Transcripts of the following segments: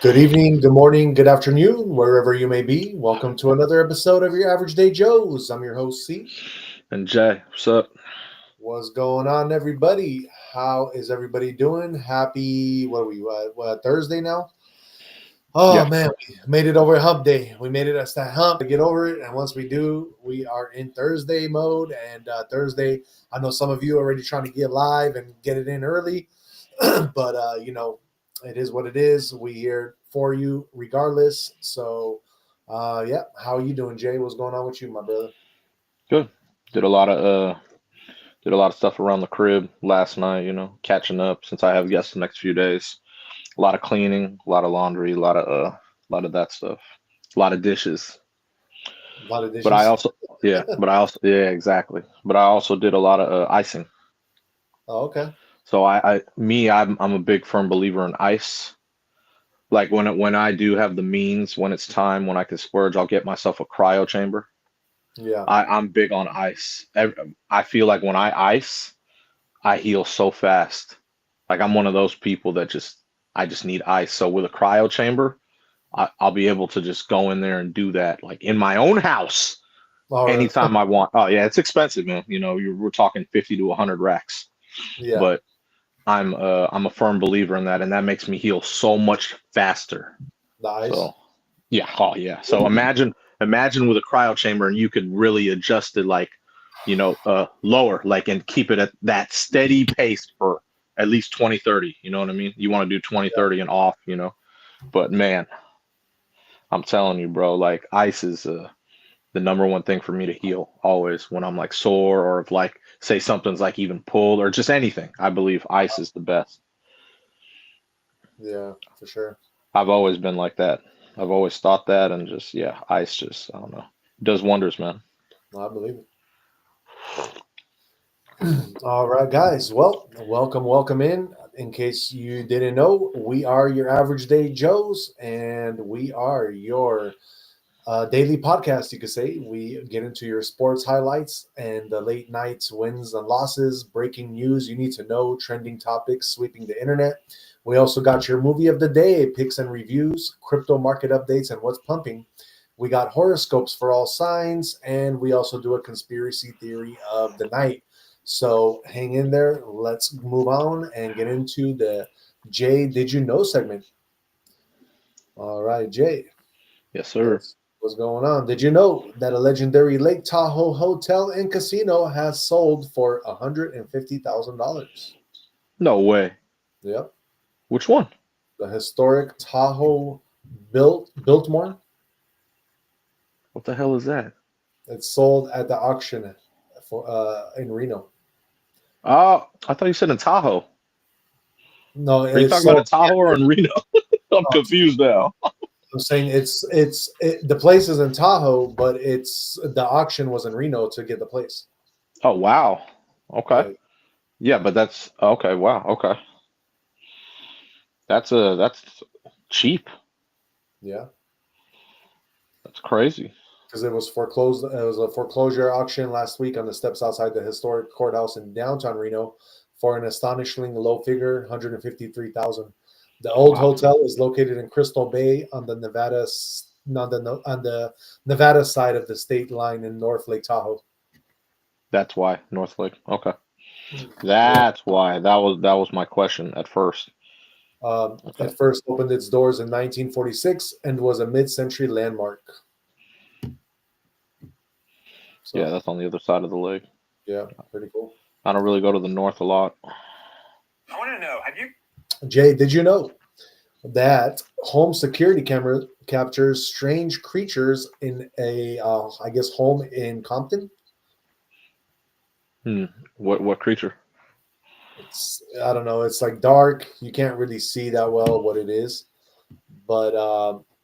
Good evening, good morning, good afternoon, wherever you may be. Welcome to another episode of your Average Day Joes. I'm your host, C. And Jay, what's up? What's going on, everybody? How is everybody doing? Happy, what are we, Thursday now? Oh, Yeah, man, we made it over hump day. We made it as that hump to get over it. And once we do, we are in Thursday mode. And Thursday, I know some of you are already trying to get live and get it in early. but it is what it is. We here for you regardless. So yeah, how are you doing, Jay? What's going on with you, my brother? good. Did a lot of stuff around the crib last night, catching up since I have guests the next few days. A lot of cleaning, a lot of laundry, a lot of that stuff. A lot of dishes. A lot of But I dishes. also yeah, exactly. But I also did a lot of icing. Oh, okay. So I'm a big firm believer in ice. Like when I do have the means, when it's time, when I can splurge, I'll get myself a cryo chamber. Yeah. I'm big on ice. I feel like when I ice, I heal so fast. Like I'm one of those people that I just need ice. So with a cryo chamber, I'll be able to just go in there and do that, like in my own house, All right. anytime I want. Oh yeah, it's expensive, man. We're talking 50 to 100 racks, Yeah. but I'm a firm believer in that, and that makes me heal so much faster. Nice. So yeah, oh yeah. So imagine with a cryo chamber and you could really adjust it like, lower, like and keep it at that steady pace for at least 20, 30. You know what I mean? You want to do 20, Yeah. 30 and off. But man, I'm telling you, bro, like ice is the number one thing for me to heal always when I'm like sore or if like say something's like even pulled or just anything. I believe ice is the best. Yeah, for sure. I've always been like that. I've always thought that and just yeah, ice just I don't know. Does wonders, man. No, I believe it. All right, guys. Well, welcome in. In case you didn't know, we are your Average Day Joes, and we are your daily podcast, you could say. We get into your sports highlights and the late nights, wins and losses, breaking news you need to know, trending topics sweeping the internet. We also got your movie of the day, picks and reviews, crypto market updates, and what's pumping. We got horoscopes for all signs, and we also do a conspiracy theory of the night. So hang in there. Let's move on and get into the Jay Did You Know segment. All right, Jay. Yes, sir. What's going on? Did you know that a legendary Lake Tahoe hotel and casino has sold for $150,000? No way. Yep, Which one? the historic Tahoe Biltmore. What the hell is that? It's sold at the auction for in Reno. Oh, I thought you said in Tahoe. No, Are you it's talking about sold. in Tahoe or in Reno? I'm No, confused now. I'm saying the place is in Tahoe, but it's the auction was in Reno to get the place. Oh, wow. Okay. Yeah, Yeah, but that's okay. Wow. Okay. That's cheap. yeah, That's crazy. because it was foreclosed. It was a foreclosure auction last week on the steps outside the historic courthouse in downtown Reno for an astonishingly low figure, 153,000. The old Wow. hotel is located in Crystal Bay on the on the Nevada side of the state line in North Lake Tahoe. That's why North Lake. Okay. Yeah. That's why. That was my question at first. Okay. It first opened its doors in 1946 and was a mid-century landmark. Yeah, So that's on the other side of the lake. yeah, pretty cool. I don't really go to the north a lot. I want to know, have you? Jay, did you know that home security camera captures strange creatures in a, I guess, home in Compton? Hmm. What creature? It's, I don't know. It's like dark. You can't really see that well what it is. But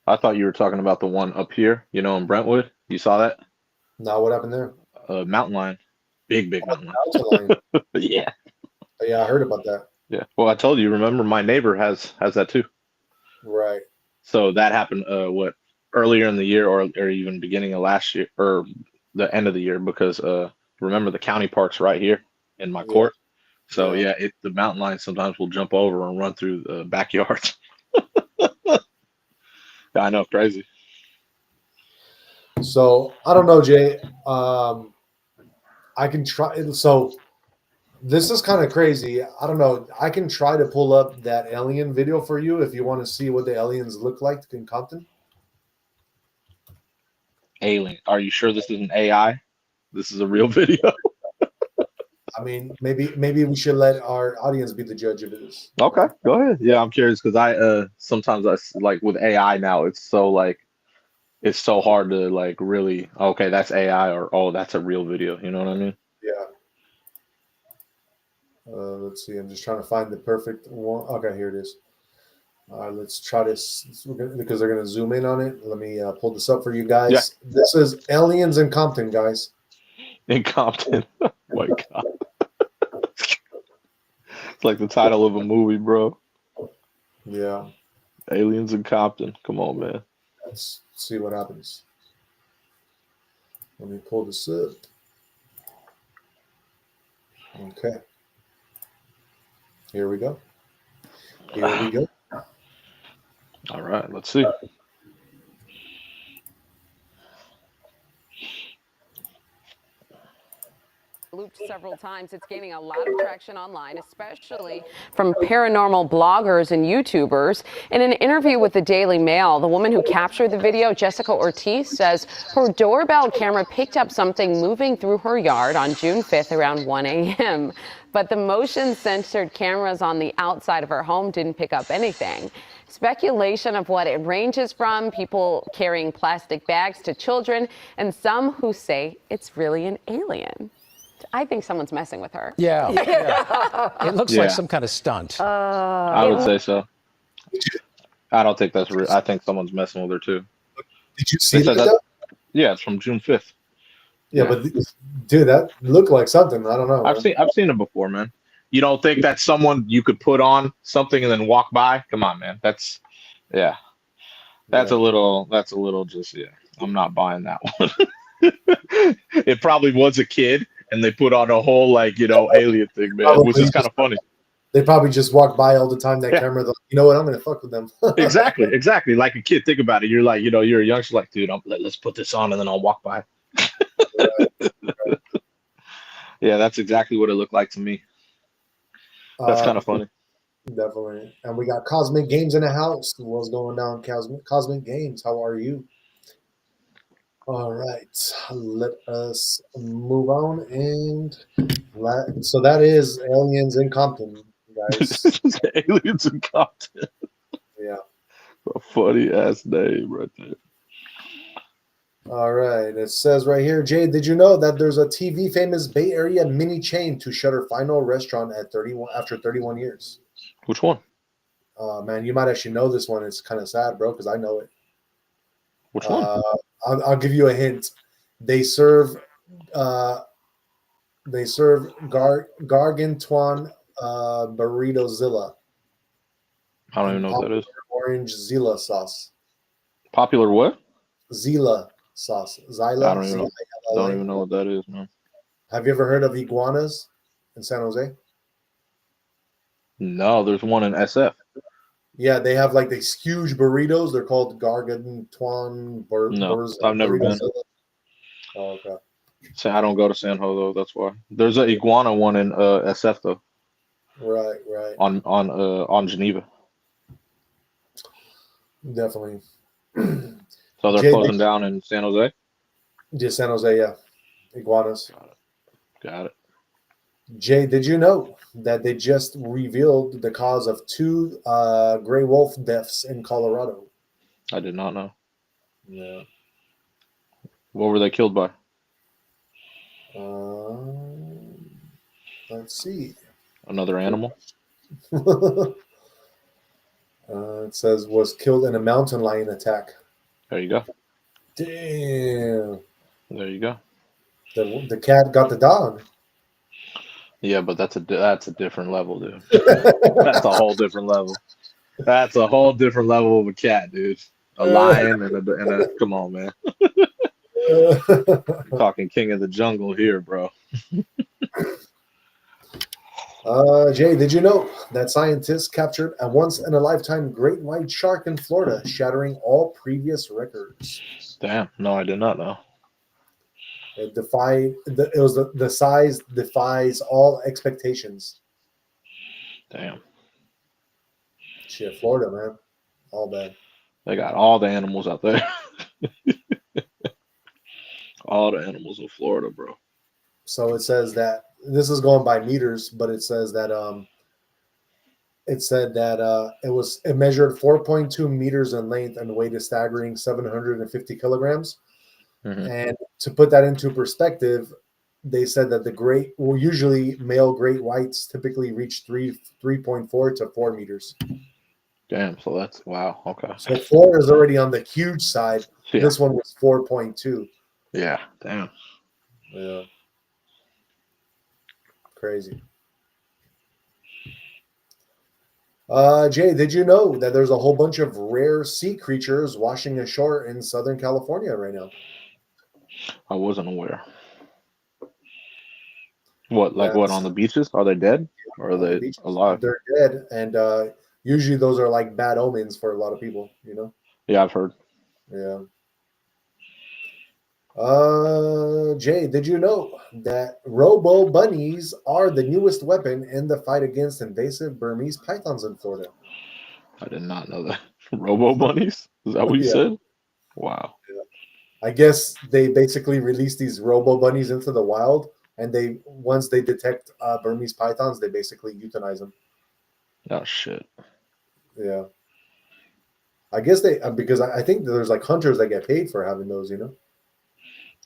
I thought you were talking about the one up here, in Brentwood. You saw that? now what happened there? Mountain lion. Big Oh, mountain the Alta line. lion. Yeah. Yeah, I heard about that. Yeah. Well, I told you, remember my neighbor has that too. Right. So that happened earlier in the year or even beginning of last year or the end of the year because remember the county park's right here in my Yeah. court. So Yeah. yeah, the mountain lion sometimes will jump over and run through the backyards. I know, crazy. So I don't know, Jay. I can try. So this is kind of crazy. I don't know. I can try to pull up that alien video for you if you want to see what the aliens look like in Compton. Alien. Are you sure this isn't AI? This is a real video. I mean, maybe we should let our audience be the judge of this. Okay, go ahead. Yeah, I'm curious because I sometimes like with AI now, it's so like it's so hard to like really okay, that's AI or oh, that's a real video. You know what I mean? Yeah. Let's see. I'm just trying to find the perfect one. Okay, here it is. Let's try this because they're going to zoom in on it. Let me pull this up for you guys. Yeah. This is Aliens in Compton, guys. In Compton. Oh my God. It's like the title of a movie, bro. Yeah. Aliens in Compton. Come on, man. Let's see what happens. Let me pull this up. Okay. Here we go. Here we go. All right, let's see. Looped several times. It's gaining a lot of traction online, especially from paranormal bloggers and YouTubers. In an interview with the Daily Mail, the woman who captured the video, Jessica Ortiz, says her doorbell camera picked up something moving through her yard on June 5th around 1 a.m. But the motion-censored cameras on the outside of her home didn't pick up anything. Speculation of what it ranges from, people carrying plastic bags to children, and some who say it's really an alien. I think someone's messing with her. Yeah. It looks like some kind of stunt. I would say so. I don't think that's real. I think someone's messing with her too. Did you see that? Yeah, it's from June 5th. Yeah, but dude, that looked like something. I don't know. I've seen it before, man. You don't think that's someone you could put on something and then walk by? Come on, man. That's a little just I'm not buying that one. It probably was a kid and they put on a whole alien thing, man, which is kind of funny. They probably just walk by all the time, that camera. Like, you know what? I'm going to fuck with them. Exactly. Like a kid, think about it. You're like, you're a youngster, like, dude, let's put this on and then I'll walk by. Right. Yeah, that's exactly what it looked like to me. That's kind of funny. Definitely. And we got Cosmic Games in the house. What's going down, Cosmic Games? How are you? All right, let us move on. And so that is Aliens in Compton, guys. Aliens in Compton. Yeah. A funny ass name right there. All right. It says right here, Jay, did you know that there's a TV famous Bay Area mini chain to shut her final restaurant at 31 after 31 years? Which one? Man, you might actually know this one. It's kind of sad, bro, because I know it. Which one? I'll give you a hint. They serve Gargantuan burrito Zilla. I don't even know what that is. Orange Zilla sauce. Popular what? Zilla sauce. Zyla. I don't even know what that is, man. Have you ever heard of iguanas in San Jose? No, there's one in SF. Yeah, they have like these huge burritos. They're called Gargantuan burritos. I've never been. Oh, okay. So I don't go to San Jose, though. That's why. There's an iguana one in SF though. Right. On Geneva. Definitely. So they're closing down in San Jose? Yeah, San Jose, yeah. Iguanas. Got it. Jay, did you know that they just revealed the cause of 2 gray wolf deaths in Colorado? I did not know. Yeah. What were they killed by? Let's see. Another animal? It says was killed in a mountain lion attack. There you go. Damn. There you go. The cat got the dog. Yeah, but that's a different level, dude. That's a whole different level. That's a whole different level of a cat, dude. A lion and a come on, man. We're talking king of the jungle here, bro. Jay, did you know that scientists captured a once-in-a-lifetime great white shark in Florida, shattering all previous records? Damn. No, I did not know. The size defies all expectations. Damn. Shit, Florida, man, all bad. They got all the animals out there. All the animals in Florida, bro. So it says that this is going by meters, but it says that it measured 4.2 meters in length and weighed a staggering 750 kilograms. Mhm. And to put that into perspective, they said that usually male great whites typically reach 3.4 to 4 meters. Damn. So that's wow. Okay. So 4 is already on the huge side. Yeah. This one was 4.2. Yeah. Damn. Yeah. Crazy. Jay, did you know that there's a whole bunch of rare sea creatures washing ashore in Southern California right now? I wasn't aware. What? Like what? That's On the beaches? Are they dead? Or are on the they beaches. alive? They're dead, and usually those are like bad omens for a lot of people, you know? Yeah, I've heard. Yeah. Jay, did you know that robo bunnies are the newest weapon in the fight against invasive Burmese pythons in Florida? I did not know that. Robo bunnies? Is that what you Yeah. said? Wow. I guess they basically release these robo bunnies into the wild, and once they detect Burmese pythons, they basically euthanize them. Oh shit. Yeah. I guess because I think there's like hunters that get paid for having those, you know?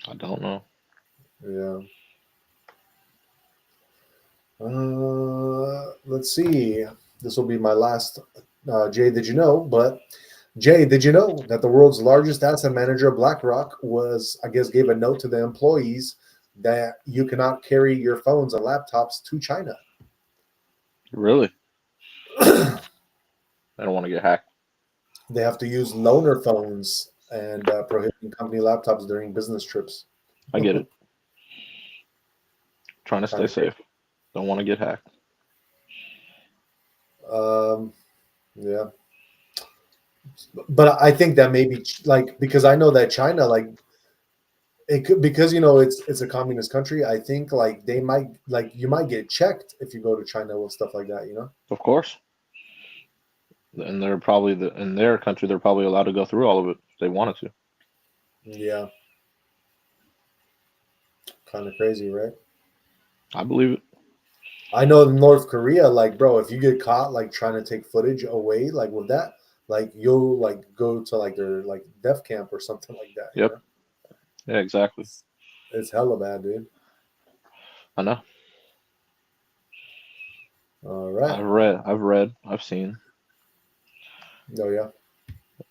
I don't know. Yeah. Let's see. This will be my last. Jay, did you know? But Jay, did you know that the world's largest asset manager, BlackRock, gave a note to the employees that you cannot carry your phones and laptops to China? Really? I don't want to get hacked. They have to use loaner phones and prohibiting company laptops during business trips. I get it. Trying to stay Kinda safe. Don't want to get hacked. Yeah. But I think that maybe because I know that China it could, because it's a communist country. I think they might you might get checked if you go to China with stuff like that. You know. Of course. And they're probably in their country they're probably allowed to go through all of it if they wanted to. Yeah. Kind of crazy, right? I believe it. I know in North Korea, bro, if you get caught trying to take footage away with that, you'll go to their death camp or something like that. Yep. You know? Yeah, exactly. It's hella bad, dude. I know. All right. I've seen. Oh yeah.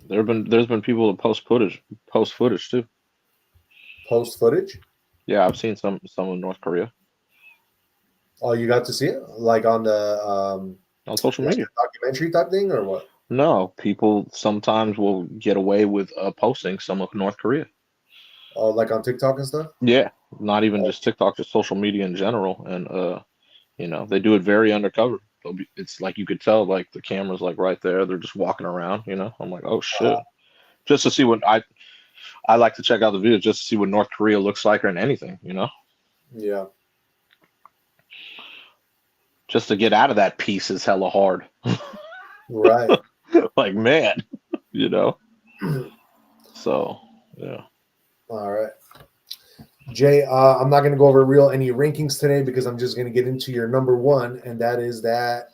There's been people that post footage too. Post footage. Yeah, I've seen some in North Korea. Oh, you got to see it on the On social media. Documentary type thing or what? No, people sometimes will get away with posting some of North Korea. Oh, on TikTok and stuff? Yeah, not even just TikTok, just social media in general. And they do it very undercover. It's like you could tell, the camera's right there. They're just walking around. I'm like, oh shit, just to see what I like to check out the video just to see what North Korea looks like or in anything. Yeah. Just to get out of that piece is hella hard. Right. Man, So yeah. All right. Jay, I'm not going to go over any rankings today because I'm just going to get into your number one, and that is that.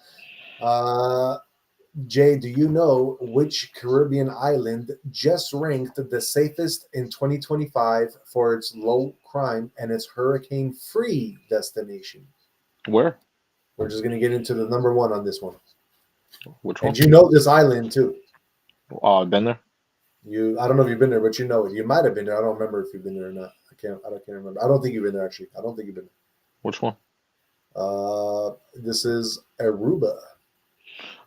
Jay, do you know which Caribbean island just ranked the safest in 2025 for its low crime and its hurricane-free destination? Where? We're just going to get into the number one on this one. Which one? And you know this island too. Oh, I've been there. I don't know if you've been there, but you know it. You might have been there. I don't remember if you've been there or not. I can't remember. I don't think you've been there actually. I don't think you've been there. Which one? This is Aruba.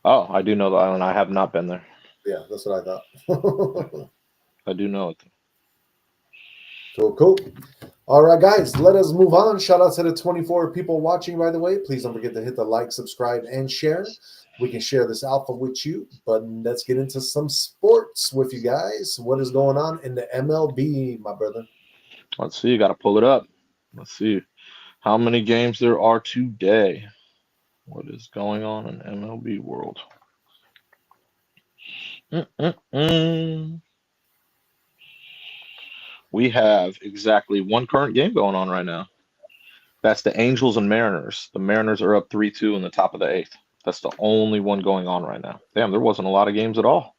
Oh, I do know the island. I have not been there. Yeah, that's what I thought. I do know it. Cool. All right, guys, let us move on. Shout out to the 24 people watching, by the way. Please don't forget to hit the like, subscribe, and share. We can share this alpha with you, but let's get into some sports with you guys. What is going on in the MLB, my brother? Let's see. You got to pull it up. Let's see how many games there are today. What is going on in MLB world? We have exactly one current game going on right now. That's the Angels and Mariners. The Mariners are up 3-2 in the top of the eighth. That's the only one going on right now. Damn, there wasn't a lot of games at all.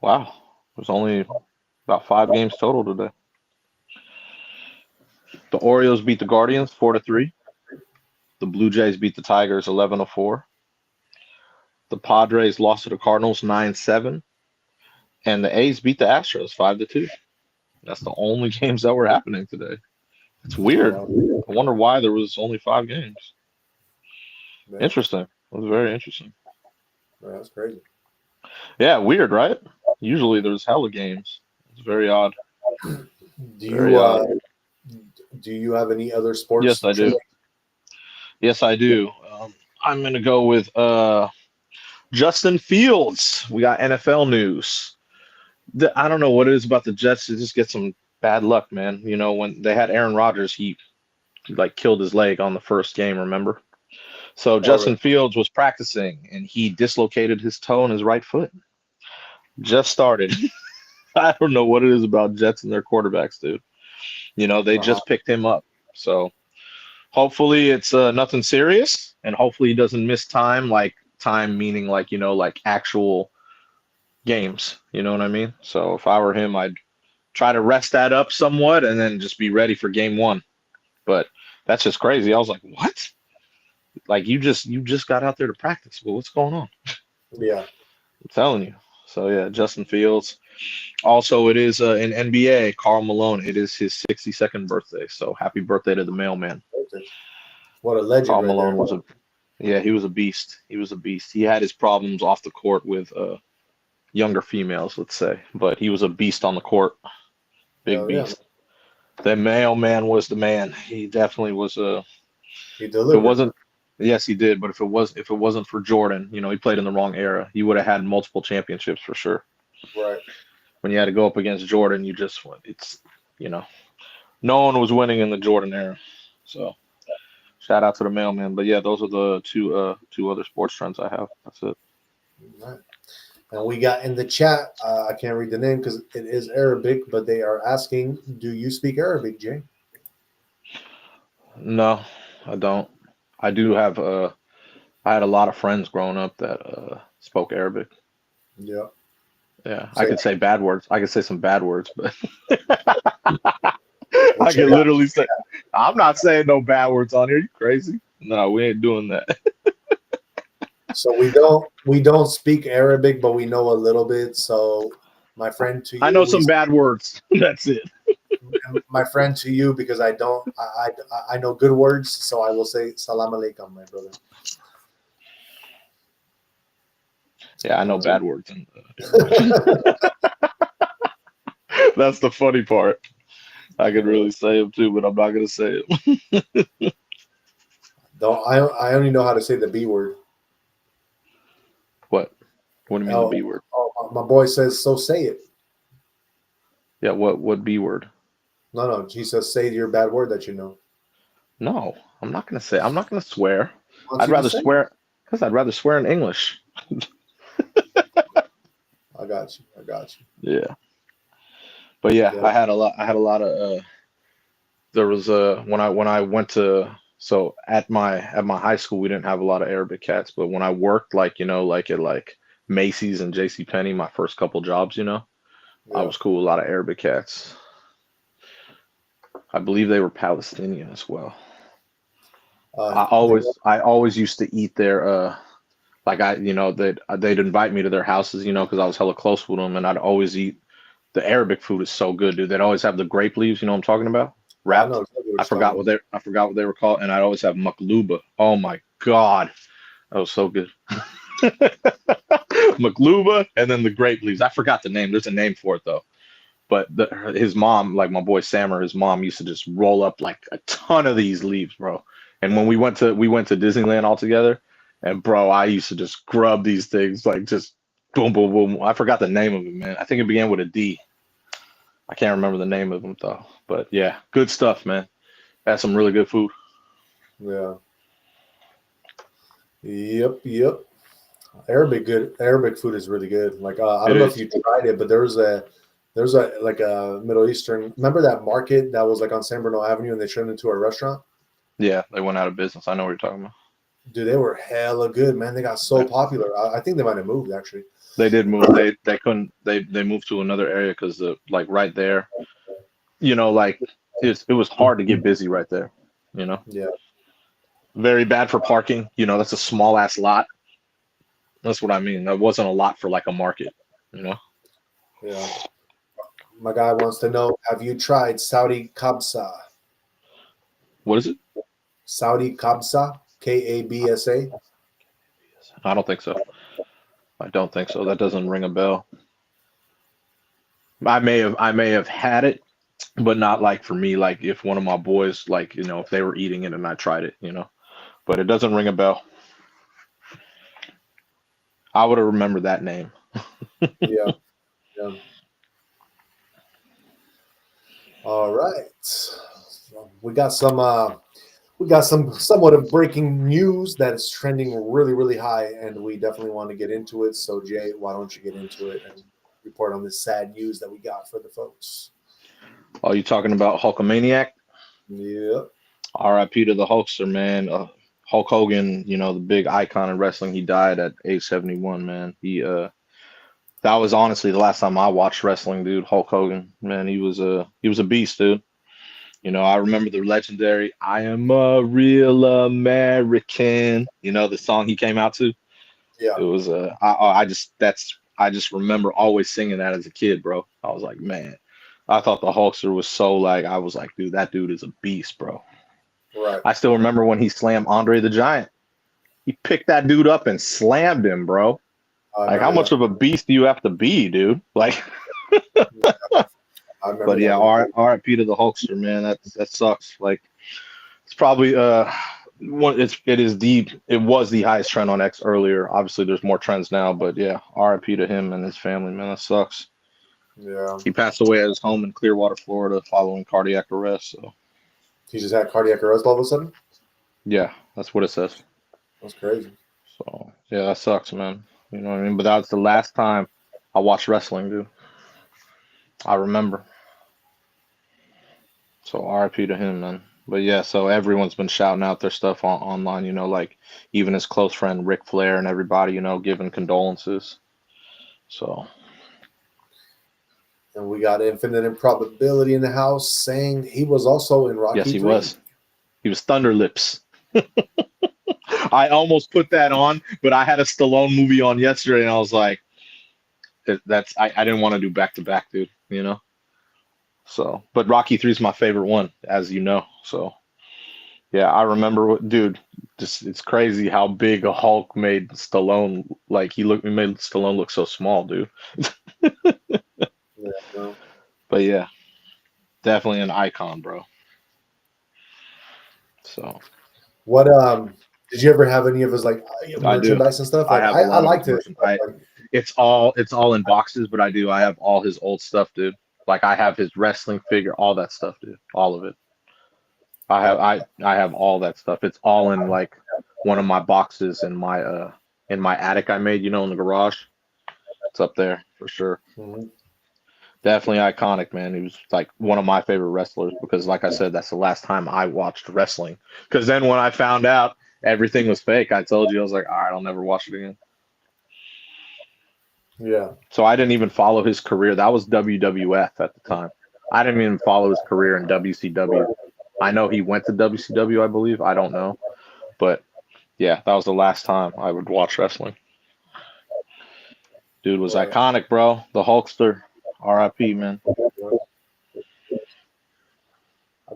Wow. There's only about 5 games total today. The Orioles beat the Guardians 4-3. The Blue Jays beat the Tigers 11-4. The Padres lost to the Cardinals 9-7. And the A's beat the Astros 5-2. That's the only games that were happening today. It's weird. I wonder why there was only 5 games. Man, Interesting. It was very interesting. that's crazy. Yeah, weird, right? Usually there's hella games. It's very odd. Do you have any other sports? Yes, I do. Yes, I do. I'm gonna go with Justin Fields. We got NFL news. I don't know what it is about the Jets to just get some bad luck, man. You know, when they had Aaron Rodgers, he like killed his leg on the first game, remember? So Justin Fields was practicing and he dislocated his toe in his right foot. Just started. I don't know what it is about Jets and their quarterbacks, dude. You know, they just picked him up. So hopefully it's nothing serious, and hopefully he doesn't miss time meaning like, you know, like actual games. You know what I mean? So if I were him, I'd try to rest that up somewhat and then just be ready for game 1. But that's just crazy. I was like, what? Like you just got out there to practice. Well, what's going on? Yeah. I'm telling you. So yeah, Justin Fields. Also, it is in NBA, Karl Malone. It is his 62nd birthday. So happy birthday to the mailman. What a legend! Karl Malone was he was a beast. He was a beast. He had his problems off the court with younger females, let's say, but he was a beast on the court. Big beast. The mailman was the man. He definitely was a. He delivered. If it wasn't. Yes, he did. But if it wasn't for Jordan, you know, he played in the wrong era. He would have had multiple championships for sure. Right. When you had to go up against Jordan, it's, you know, no one was winning in the Jordan era. So shout out to the mailman. But yeah, those are the two other sports trends I have. That's it. Right. And we got in the chat, I can't read the name because it is Arabic, but they are asking, do you speak Arabic, Jay? No, I don't. I do have I had a lot of friends growing up that spoke Arabic. Yeah. Yeah, I could say bad words. I could say some bad words, but I can literally say, I'm not saying no bad words on here. You crazy? No, we ain't doing that. So we don't speak Arabic, but we know a little bit. So my friend to you, I know some bad words. That's it. My friend to you, because I know good words, so I will say salam alaikum, my brother. Yeah, I know bad words. That's the funny part. I could really say them too, but I'm not gonna say it. I only know how to say the B word. What? What do you mean the B word? Oh, my boy says, so say it. Yeah, what B word? No, he says say your bad word that you know. No, I'm not gonna say. I'm not gonna swear. I'd rather swear because I'd rather swear in English. I got you. Yeah. But yeah, I had a lot of there was when I went to, so at my high school we didn't have a lot of Arabic cats, but when I worked like, you know, like at like Macy's and JCPenney, my first couple jobs, you know, I was cool with a lot of Arabic cats. I believe they were Palestinian as well. I always used to eat their like they'd invite me to their houses, you know, because I was hella close with them, and I'd always eat. The Arabic food is so good, dude. They'd always have the grape leaves, you know what I'm talking about? Wrapped. I forgot what they were called, and I'd always have makluba. Oh my god, that was so good. Makluba, and then the grape leaves. I forgot the name. There's a name for it though. But his mom, like my boy Sammer, his mom used to just roll up like a ton of these leaves, bro. And when we went to Disneyland all together, and bro, I used to just grub these things like just boom, boom, boom. I forgot the name of it, man. I think it began with a D. I can't remember the name of them though. But yeah, good stuff, man. That's some really good food. Yeah. Yep. Arabic food is really good. Like I don't know if you tried it, but there's a like a Middle Eastern. Remember that market that was like on San Bruno Avenue, and they turned it into a restaurant? Yeah, they went out of business. I know what you're talking about. Dude, they were hella good, man. They got so popular. I think they might have moved actually. They did move. They couldn't. They moved to another area because like right there, like it was hard to get busy right there. Yeah. Very bad for parking. That's a small ass lot. That's what I mean. That wasn't a lot for like a market. Yeah. My guy wants to know: have you tried Saudi kabsa? What is it? Saudi kabsa, Kabsa. I don't think so. I don't think so. That doesn't ring a bell. I may have had it, but not like for me. Like if one of my boys, like if they were eating it and I tried it, but it doesn't ring a bell. I would have remembered that name. Yeah. All right. We got some somewhat of breaking news that is trending really, really high, and we definitely want to get into it. So Jay, why don't you get into it and report on this sad news that we got for the folks? Oh, you talking about Hulkamaniac? Yep. R.I.P. to the Hulkster, man. Hulk Hogan, the big icon in wrestling. He died at age 71, man. That was honestly the last time I watched wrestling, dude. Hulk Hogan, man, he was a beast, dude. I remember the legendary "I Am a Real American." The song he came out to. Yeah. It was I just remember always singing that as a kid, bro. I was like, man, I thought the Hulkster was so like I was like, dude, that dude is a beast, bro. Right. I still remember when he slammed Andre the Giant. He picked that dude up and slammed him, bro. Like, how much of a beast do you have to be, dude? Like, but yeah, R.I.P. to the Hulkster, man. That sucks. Like, it's probably it was the highest trend on X earlier. Obviously, there's more trends now, but yeah, R.I.P. to him and his family, man. That sucks. Yeah. He passed away at his home in Clearwater, Florida, following cardiac arrest. So he just had cardiac arrest all of a sudden? Yeah, that's what it says. That's crazy. So yeah, that sucks, man. You know what I mean? But that was the last time I watched wrestling, dude. I remember. So RIP to him, man. But yeah, so everyone's been shouting out their stuff online, like even his close friend Ric Flair and everybody, giving condolences. So. And we got Infinite Improbability in the house saying he was also in Rocky. Yes, he 3. was. He was Thunder Lips. I almost put that on, but I had a Stallone movie on yesterday, and I was like, I didn't want to do back to back, dude. So, but Rocky 3 is my favorite one, as you know. So, yeah, I remember, dude. Just it's crazy how big a Hulk made Stallone. Like he made Stallone look so small, dude. Yeah, no. But yeah, definitely an icon, bro. So, what did you ever have any of his like merchandise and stuff? Like, I have a lot I liked of it. It's all in boxes, but I have all his old stuff, dude. Like I have his wrestling figure, all that stuff, dude. All of it. I have all that stuff. It's all in like one of my boxes in my attic I made, in the garage. It's up there for sure. Mm-hmm. Definitely iconic, man. He was like one of my favorite wrestlers because, like I said, that's the last time I watched wrestling. Because then when I found out everything was fake, I told you, I was like, all right, I'll never watch it again. Yeah. So I didn't even follow his career. That was WWF at the time. I didn't even follow his career in WCW. I know he went to WCW, I believe. I don't know. But yeah, that was the last time I would watch wrestling. Dude was iconic, bro. The Hulkster. R.I.P., man. I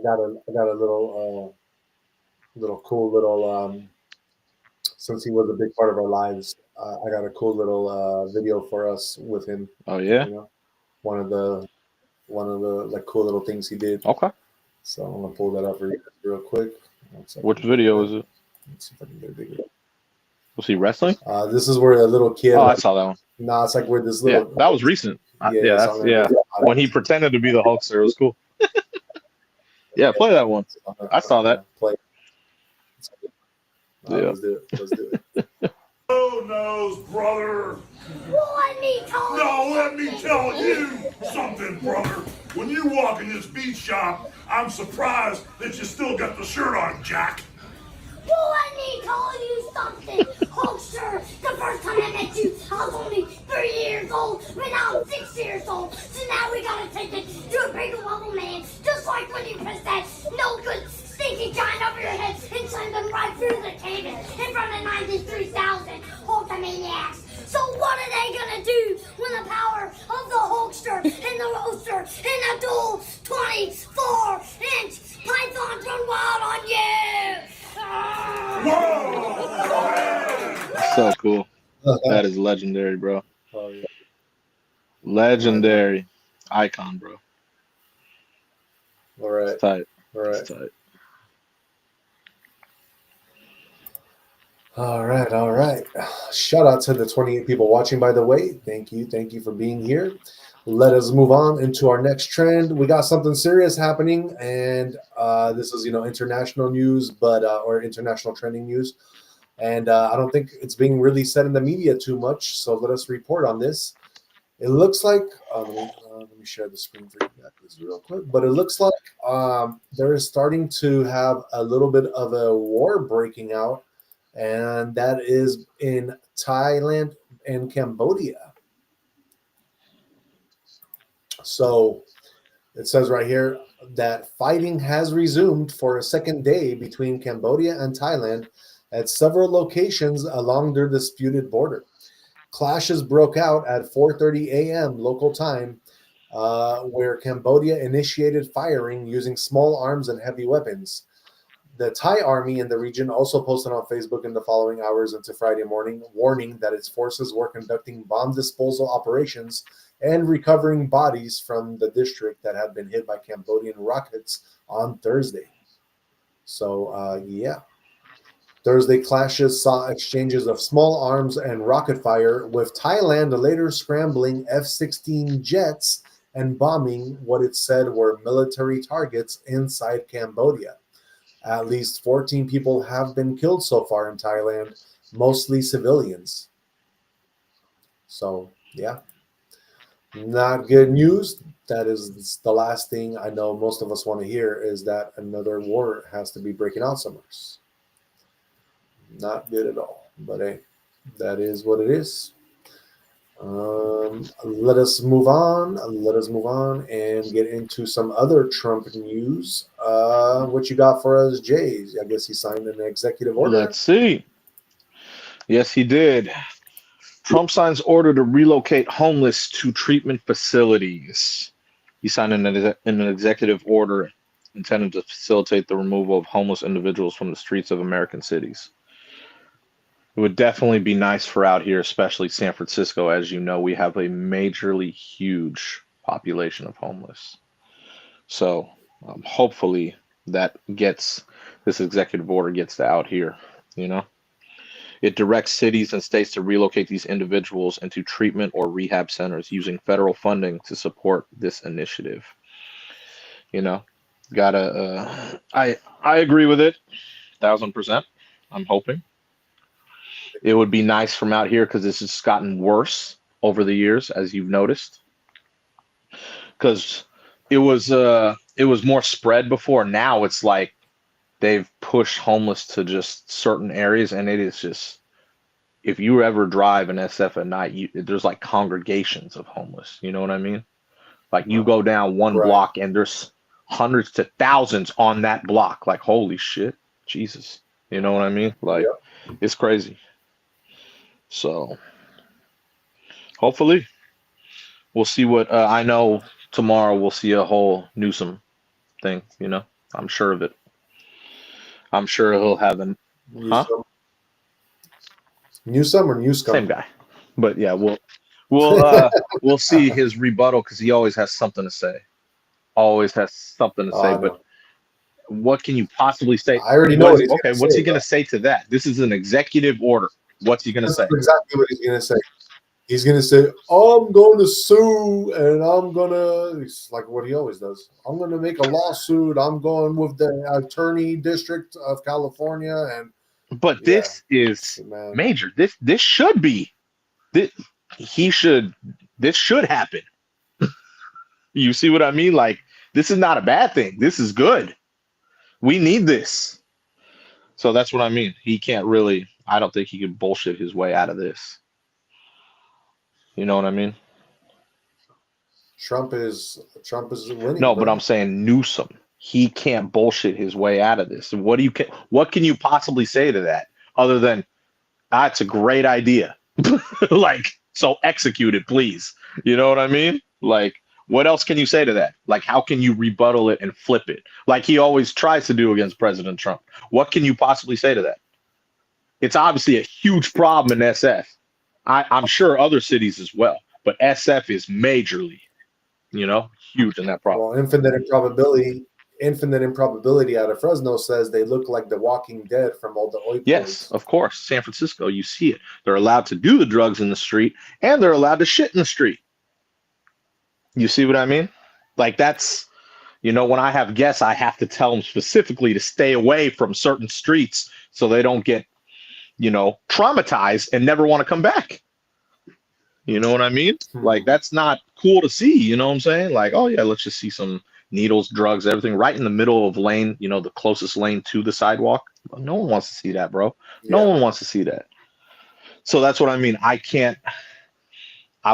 got a little cool little since he was a big part of our lives. I got a cool little video for us with him. Oh yeah. One of the one of the cool little things he did. Okay. So I'm gonna pull that up real quick. Which video is it? Let's see if I can get it bigger. Was he wrestling? This is where the little kid. Oh, I saw that one. Nah, it's like where this Yeah, little. that was recent. Yeah. When he pretended to be the Hulkster, it was cool. Yeah, play that one. I saw that. Play. Yeah. Let's do it. Oh, knows, brother. Let me tell you something, brother. When you walk in this beat shop, I'm surprised that you still got the shirt on, Jack. Well, let me tell you something, Hulkster. The first time I met you, I was only 3 years old, but now I'm 6 years old. So now we gotta take it to a bigger level, man. Just like when you press that no good stinky giant over your head and send them right through the canvas in front of 93,000 Hulkamaniacs. So what are they gonna do when the power of the Hulkster and the roaster and the dual 24-inch pythons run wild on you? So cool. That is legendary, bro. Oh, yeah. Legendary. Icon, bro. All right. It's tight. All right. It's tight. All right. Shout out to the 28 people watching, by the way. Thank you for being here. Let us move on into our next trend. We got something serious happening, and this is international news, but or international trending news, and I don't think it's being really said in the media too much. So let us report on this. It looks like let me share the screen for you guys real quick. But it looks like they're starting to have a little bit of a war breaking out, and that is in Thailand and Cambodia. So it says right here that fighting has resumed for a second day between Cambodia and Thailand at several locations along their disputed border. Clashes broke out at 4:30 a.m. local time, where Cambodia initiated firing using small arms and heavy weapons. The Thai army in the region also posted on Facebook in the following hours into Friday morning, warning that its forces were conducting bomb disposal operations and recovering bodies from the district that had been hit by Cambodian rockets on Thursday. So, Thursday clashes saw exchanges of small arms and rocket fire, with Thailand later scrambling F-16 jets and bombing what it said were military targets inside Cambodia. At least 14 people have been killed so far in Thailand, mostly civilians. So, not good news. That is the last thing I know most of us want to hear, is that another war has to be breaking out somewhere. Not good at all. But hey, that is what it is. Let us move on. And get into some other Trump news. What you got for us, Jay? I guess he signed an executive order. Let's see. Yes, he did. Trump signs order to relocate homeless to treatment facilities. He signed an executive order intended to facilitate the removal of homeless individuals from the streets of American cities. It would definitely be nice for out here, especially San Francisco. As you know, we have a majorly huge population of homeless. So hopefully this executive order gets to out here, It directs cities and states to relocate these individuals into treatment or rehab centers using federal funding to support this initiative. I agree with it, 1,000%. I'm hoping. It would be nice from out here because this has gotten worse over the years, as you've noticed. Because it was more spread before. Now it's like they've pushed homeless to just certain areas, and it is just, if you ever drive an SF at night, there's like congregations of homeless. You know what I mean? Like you go down one block and there's hundreds to thousands on that block. Like, holy shit, Jesus. You know what I mean? Like, it's crazy. So hopefully we'll see what I know tomorrow. We'll see a whole Newsom thing. I'm sure of it. I'm sure he'll have an Newsom or Newscom? Same guy. But yeah, we'll see his rebuttal because he always has something to say. always has something to say, but what can you possibly say? I already know what he's okay, gonna what's say, he going to say to that? This is an executive order. What's he going to That's say? exactly what he's going to say. He's going to say, I'm going to sue, and I'm going to, it's like what he always does. I'm going to make a lawsuit. I'm going with the Attorney District of California. But this is major. This should be, this should happen. You see what I mean? Like, this is not a bad thing. This is good. We need this. So that's what I mean. He can't really, I don't think he can bullshit his way out of this. You know what I mean? Trump is winning. No, but I'm saying Newsom. He can't bullshit his way out of this. What can you possibly say to that other than that's a great idea? Like, so execute it, please. You know what I mean? Like, what else can you say to that? Like, how can you rebuttal it and flip it? Like he always tries to do against President Trump. What can you possibly say to that? It's obviously a huge problem in SF. I'm sure other cities as well, but SF is majorly, huge in that problem. Well, infinite improbability out of Fresno says they look like the Walking Dead from all the opioids. Yes, of course. San Francisco, you see it. They're allowed to do the drugs in the street, and they're allowed to shit in the street. You see what I mean? Like that's, when I have guests, I have to tell them specifically to stay away from certain streets so they don't get, traumatized and never want to come back. You know what I mean? Like, that's not cool to see. You know what I'm saying? Like, oh, yeah, let's just see some needles, drugs, everything right in the middle of lane, the closest lane to the sidewalk. No one wants to see that, bro. No one wants to see that. So that's what I mean. I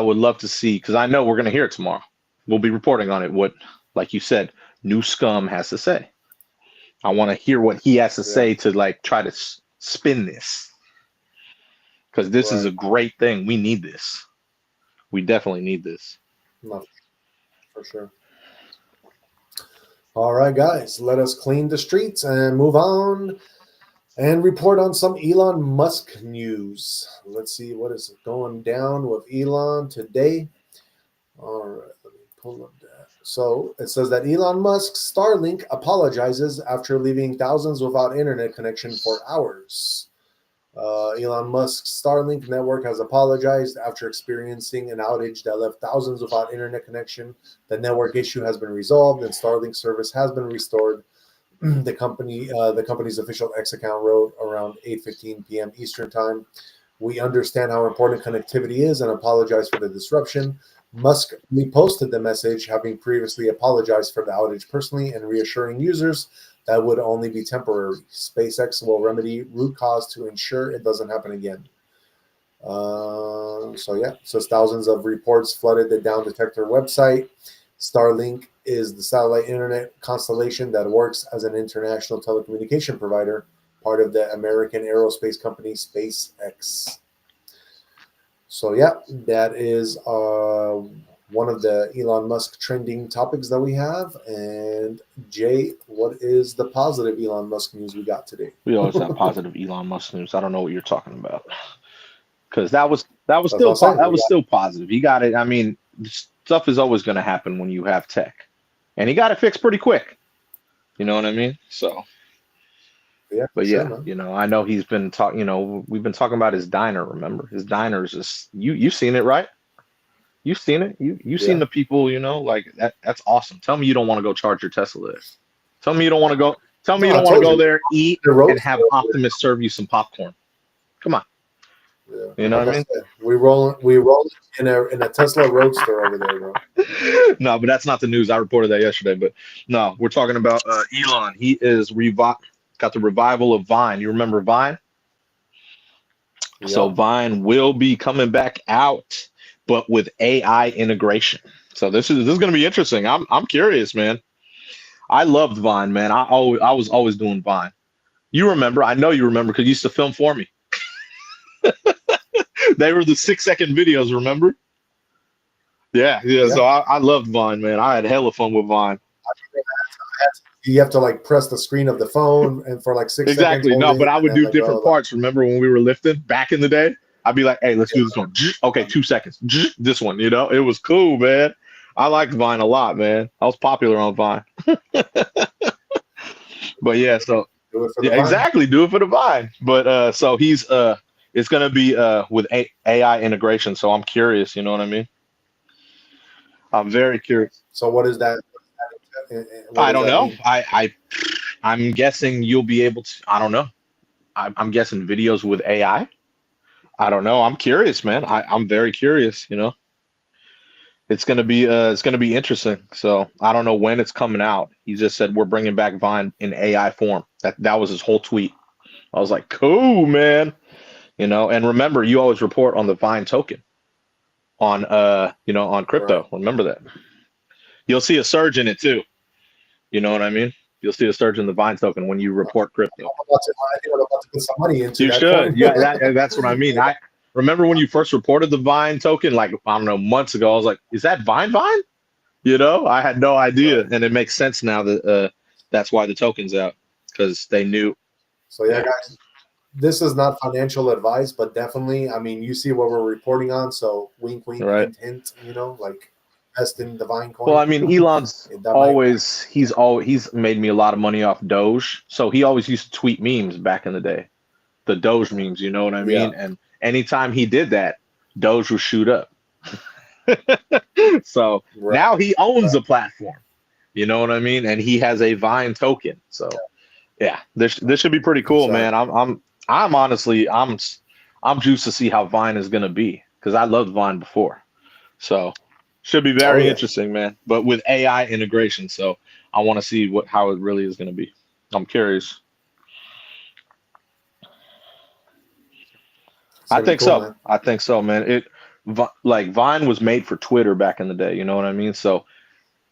would love to see, because I know we're going to hear it tomorrow. We'll be reporting on it. What, like you said, New Scum has to say. I want to hear what he has to say to like try to spin this. Because this is a great thing. We need this. We definitely need this. No, for sure. All right, guys, let us clean the streets and move on and report on some Elon Musk news. Let's see what is going down with Elon today. All right, let me pull up that. So it says that Elon Musk's Starlink apologizes after leaving thousands without internet connection for hours. Elon Musk's Starlink network has apologized after experiencing an outage that left thousands without internet connection. The network issue has been resolved and Starlink service has been restored. The company's official X account wrote around 8:15 p.m. Eastern time. We understand how important connectivity is and apologize for the disruption. Musk reposted the message, having previously apologized for the outage personally and reassuring users that would only be temporary. SpaceX will remedy root cause to ensure it doesn't happen again. So thousands of reports flooded the Down Detector website. Starlink is the satellite internet constellation that works as an international telecommunication provider, part of the American aerospace company SpaceX. So that is one of the Elon Musk trending topics that we have. And Jay, what is the positive Elon Musk news we got today? We always have positive Elon Musk news. I don't know what you're talking about, because that was still positive. He got it. I mean, stuff is always going to happen when you have tech, and he got it fixed pretty quick. You know what I mean? So. I know he's been talking, we've been talking about his diner, remember? His diner is just, you've seen it, right? You've seen it. You've seen the people, like that's awesome. Tell me you don't want to go charge your Tesla there. Tell me you don't want to go there, eat, and have Optimus serve you some popcorn. Come on. Yeah. You know what I mean? We roll in a Tesla Roadster over there, bro. No, but that's not the news. I reported that yesterday. But no, we're talking about Elon. He is got the revival of Vine. You remember Vine? Yep. So Vine will be coming back out, but with AI integration. So this is going to be interesting. I'm curious, man. I loved Vine, man. I was always doing Vine. You remember? I know you remember because you used to film for me. They were the 6-second videos, remember? Yeah. So I loved Vine, man. I had hella fun with Vine. You have to like press the screen of the phone and for like 6 seconds. Exactly. No, but I would do different parts. Remember when we were lifting back in the day? I'd be like, hey, let's do this one. Okay, 2 seconds. This one, it was cool, man. I liked Vine a lot, man. I was popular on Vine. But yeah, so Do it for the yeah, Vine. exactly. Do it for the Vine. But so he's it's gonna be with AI integration. So I'm curious. You know what I mean? I'm very curious. So what is that? What I does don't that know. mean? I'm guessing you'll be able to. I don't know. I'm guessing videos with AI. I don't know. I'm curious, man. I'm very curious. You know, it's gonna be interesting. So I don't know when it's coming out. He just said we're bringing back Vine in AI form. That was his whole tweet. I was like, cool, man. You know, and remember, you always report on the Vine token on on Right. crypto. Remember that. You'll see a surge in it too. You know what I mean? You'll see a surge in the Vine token when you report crypto. I think I'm about to put some money into You that should. coin. Yeah, that's what I mean. I remember when you first reported the Vine token, like I don't know, months ago. I was like, "Is that Vine?" You know, I had no idea, Right. and it makes sense now that that's why the token's out because they knew. So yeah, Yeah, guys, this is not financial advice, but definitely, I mean, you see what we're reporting on. So wink, wink, right. hint, hint. Like invest in the Vine Well, coin. I mean, Elon's That might. he's made me a lot of money off Doge. So he always used to tweet memes back in the day, the Doge memes. You know what I Yeah. mean? And anytime he did that, Doge would shoot up. So Right. now he owns a platform. You know what I mean? And he has a Vine token. So yeah, this should be pretty cool, man. Exactly. I'm honestly I'm juiced to see how Vine is gonna be because I loved Vine before. So should be Oh very yeah. interesting, man. But with AI integration, so I want to see how it really is gonna be. I'm curious. It's I gonna be think cool, so. man. I think so, man. Like Vine was made for Twitter back in the day. You know what I mean? So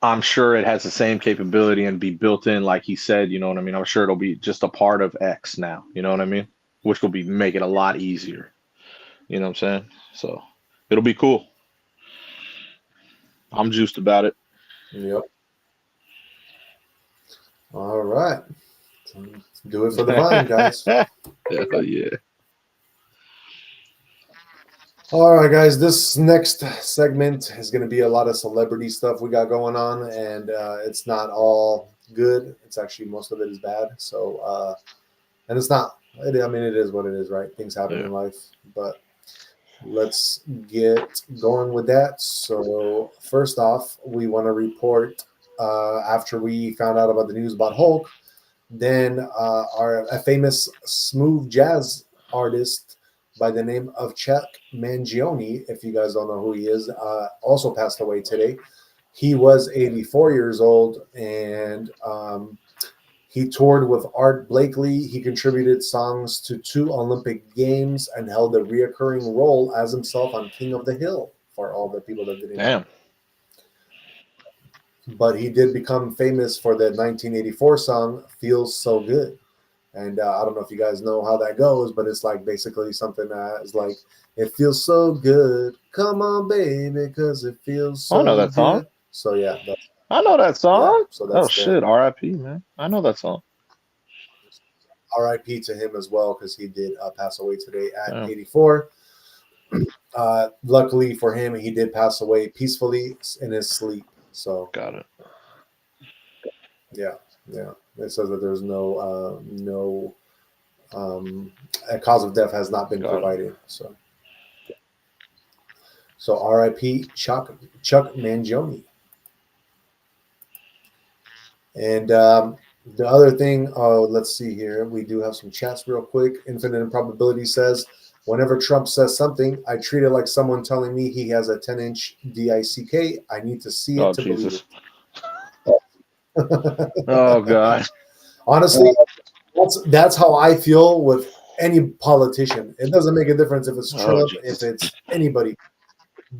I'm sure it has the same capability and be built in, like he said. You know what I mean? I'm sure it'll be just a part of X now. You know what I mean? Which will be make it a lot easier. You know what I'm saying? So it'll be cool. I'm juiced about it. Yep. All right. Do it for the Vine, guys. Hell yeah. All right, guys. This next segment is going to be a lot of celebrity stuff we got going on, and it's not all good. It's actually most of it is bad. So, and it's not. I mean, it is what it is, right? Things happen Yeah. in life, but let's get going with that. So, first off, we want to report after we found out about the news about Hulk. Then a famous smooth jazz artist by the name of Chuck Mangione, if you guys don't know who he is, also passed away today. He was 84 years old, and he toured with Art Blakey. He contributed songs to 2 Olympic Games and held a reoccurring role as himself on King of the Hill, for all the people that didn't know. Damn. But he did become famous for the 1984 song "Feels So Good," and I don't know if you guys know how that goes, but it's like basically something that is like, "It feels so good, come on, baby, because it feels I know so that song. good." So yeah, I know that song. so Oh that's the shit. R.I.P. Man. I know that song. R.I.P. to him as well because he did pass away today at Damn. 84. Luckily for him, he did pass away peacefully in his sleep. So Got it. yeah. It says that there's a cause of death has not been Got it. provided. So R.I.P. Chuck Mangione. And the other thing, let's see here. We do have some chats real quick. Infinite Improbability says, whenever Trump says something, I treat it like someone telling me he has a 10-inch DICK. I need to see it Oh to believe Jesus. it. Oh God. Honestly, that's how I feel with any politician. It doesn't make a difference if it's Oh Trump, if Jesus. it's anybody.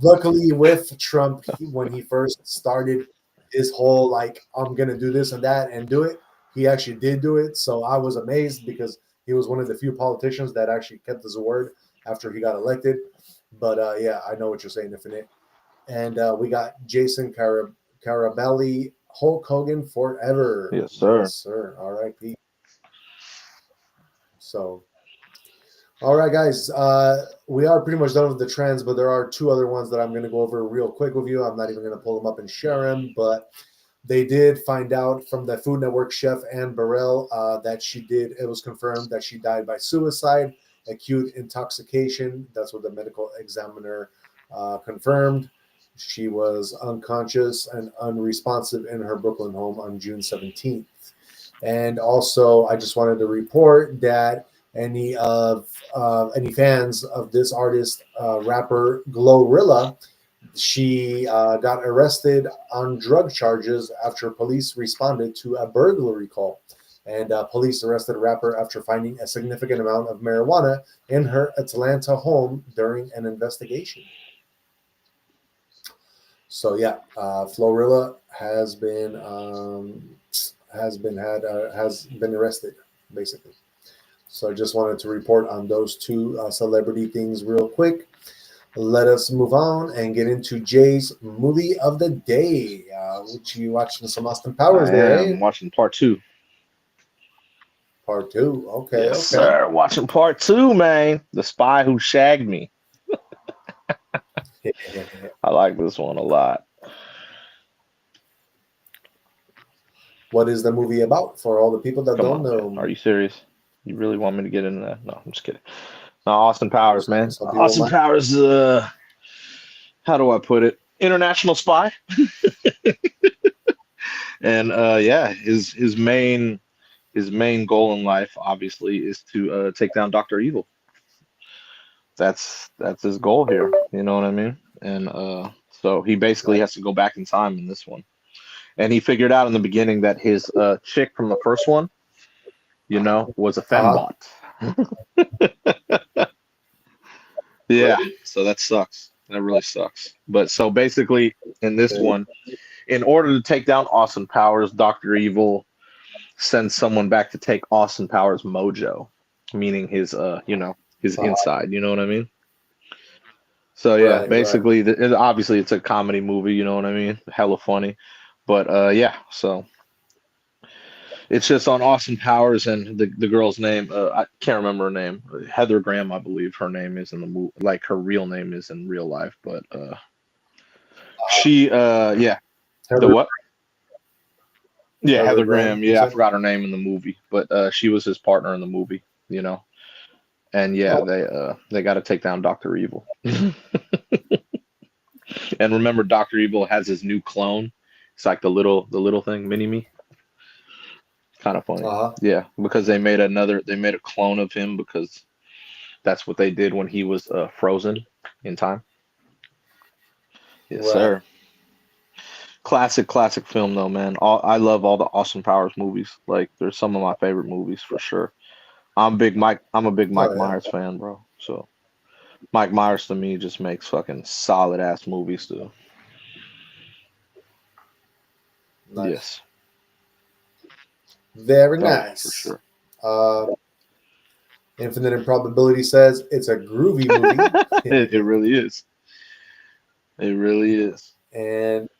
Luckily, with Trump, when he first started his whole like, I'm gonna do this and that and do it, he actually did do it. So I was amazed because he was one of the few politicians that actually kept his word after he got elected. But yeah, I know what you're saying, Infinite. And we got Jason Carabelli, Hulk Hogan forever. Yes, sir. Yes, sir. R.I.P. So All right, guys. We are pretty much done with the trends, but there are two other ones that I'm going to go over real quick with you. I'm not even going to pull them up and share them, but they did find out from the Food Network chef Anne Burrell that it was confirmed that she died by suicide, acute intoxication. That's what the medical examiner confirmed. She was unconscious and unresponsive in her Brooklyn home on June 17th. And also, I just wanted to report that any fans of this artist, rapper Glorilla, she got arrested on drug charges after police responded to a burglary call. And police arrested a rapper after finding a significant amount of marijuana in her Atlanta home during an investigation. So yeah, Florilla has been arrested, basically. So I just wanted to report on those two celebrity things real quick. Let us move on and get into Jay's movie of the day. Which you watching some Austin Powers there? I'm watching part 2. Part 2. Okay. Yes, sir. Watching part 2, man. The Spy Who Shagged Me. I like this one a lot. What is the movie about for all the people that don't know? Man. Are you serious? You really want me to get into that? No, I'm just kidding. No, Austin Powers, man. Austin Powers, how do I put it? International spy. And his main goal in life, obviously, is to take down Dr. Evil. That's his goal here. You know what I mean? And so he basically has to go back in time in this one. And he figured out in the beginning that his chick from the first one, was a fembot. Yeah, so that sucks. That really sucks. But so basically, in this one, in order to take down Austin Powers, Dr. Evil sends someone back to take Austin Powers' mojo, meaning his inside. You know what I mean? So yeah, basically, obviously it's a comedy movie. You know what I mean? Hella funny. But so it's just on Austin Powers and the girl's name. I can't remember her name. Heather Graham, I believe her name is in the movie. Like her real name is in real life. But she, the what? Yeah, Heather Graham. Yeah, I forgot her name in the movie, but she was his partner in the movie. And they got to take down Dr. Evil. And remember, Dr. Evil has his new clone. It's like the little thing, mini me. Kind of funny. Yeah, because they made a clone of him because that's what they did when he was frozen in time. Yes, sir. Classic film though, man. I love all the Austin Powers movies. Like, they're some of my favorite movies for sure. I'm a big Mike Myers fan, bro. So Mike Myers to me just makes fucking solid ass movies too. Nice. Yes. Very nice. For sure. Infinite Improbability says it's a groovy movie. It really is. It really is. And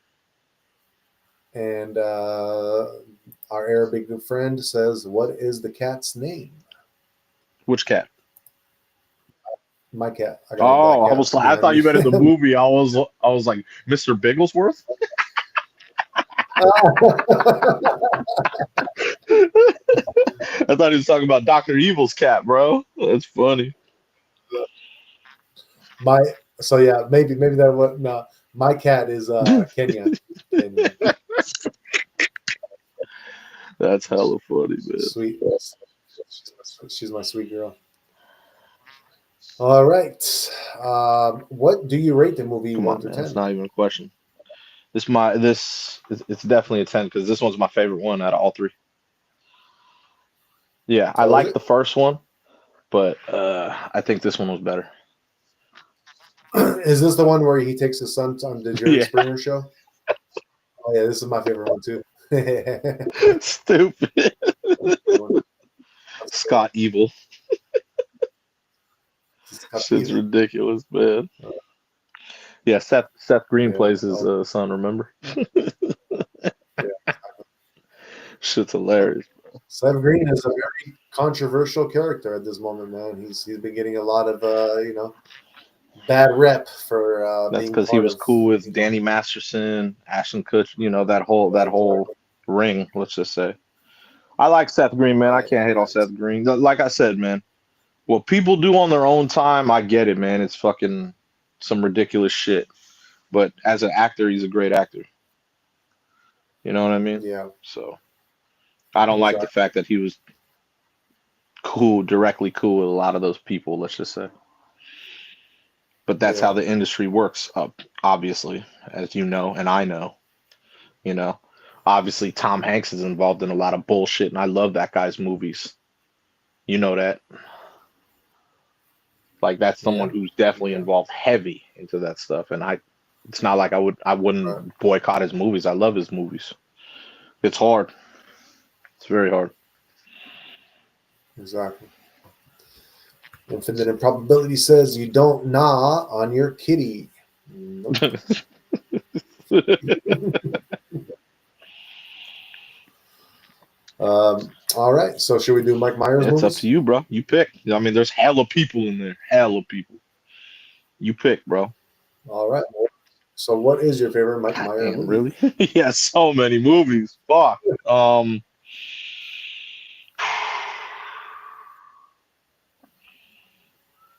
our Arabic friend says, "What is the cat's name?" Which cat? My cat. I thought you meant in the movie. I was like, Mr. Bigglesworth. I thought he was talking about Dr. Evil's cat, bro. That's funny. Maybe that was no. My cat is Kenya. That's hella funny, man. Sweet. She's my sweet girl. All right. What do you rate the movie? Come on, 1 to 10? It's not even a question. It's definitely a 10 because this one's my favorite one out of all three. Yeah, I like the first one, but I think this one was better. Is this the one where he takes his son on the Jerry Springer show? Oh yeah, this is my favorite one too. Stupid. Scott Evil. Shit's ridiculous, man. Yeah, Seth Green plays his son, remember? Shit's hilarious, bro. Seth Green is a very controversial character at this moment, man. He's been getting a lot of bad rep for That's being because he part was of, cool with Danny Masterson, Ashton Kutcher, that whole ring. Let's just say, I like Seth Green, man. I can't hate on Seth Green. Like I said, man, what people do on their own time, I get it, man. It's fucking some ridiculous shit. But as an actor, he's a great actor. You know what I mean? Yeah. So I don't like the fact that he was directly cool with a lot of those people, let's just say. But that's how the industry works, obviously, as you know, and I know. Obviously Tom Hanks is involved in a lot of bullshit, and I love that guy's movies. You know that. Like, that's someone who's definitely involved heavy into that stuff, and it's not like I wouldn't boycott his movies. I love his movies. It's hard. It's very hard. Exactly. Infinite Improbability says you don't gnaw on your kitty. Nope. All right. So should we do Mike Myers movies? It's up to you, bro. You pick. I mean, there's hella people in there. Hella people. You pick, bro. All right. So what is your favorite Mike Myers movie? Really? He has so many movies. Fuck.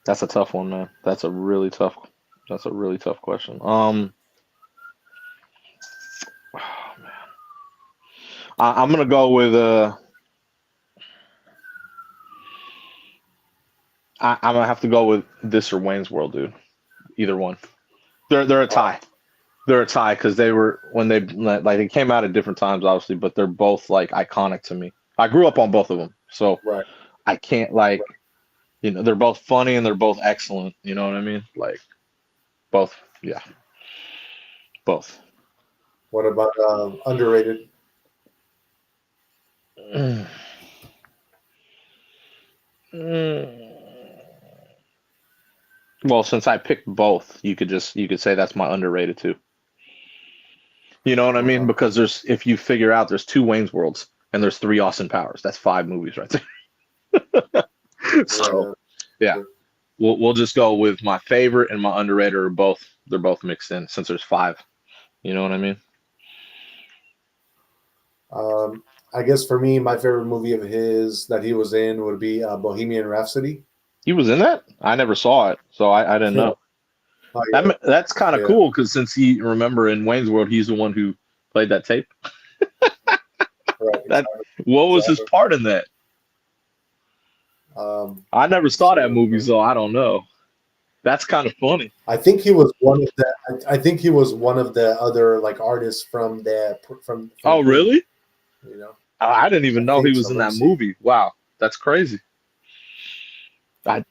That's a tough one, man. That's a really tough question. Oh, man. I'm gonna go with I'm gonna have to go with this or Wayne's World, dude. Either one. They're a tie. They're a tie because they came out at different times, obviously, but they're both like iconic to me. I grew up on both of them, so I can't they're both funny and they're both excellent. You know what I mean? Like, both, yeah, both. What about underrated? Well, since I picked both, you could say that's my underrated too. You know what I mean? Because if you figure out there's 2 Wayne's Worlds and there's 3 Austin Powers, that's 5 movies right there. So yeah, we'll just go with my favorite and my underrated are both. They're both mixed in since there's 5. You know what I mean? I guess for me, my favorite movie of his that he was in would be Bohemian Rhapsody. He was in that? I never saw it, so I didn't know. Oh, yeah. That's kind of cool because since remember in Wayne's World, he's the one who played that tape. What was his part in that? I never saw that movie, so I don't know. That's kind of funny. I think he was one of the. I think he was one of the other artists from. Oh, really? I didn't even know he was in that movie. Wow, that's crazy. I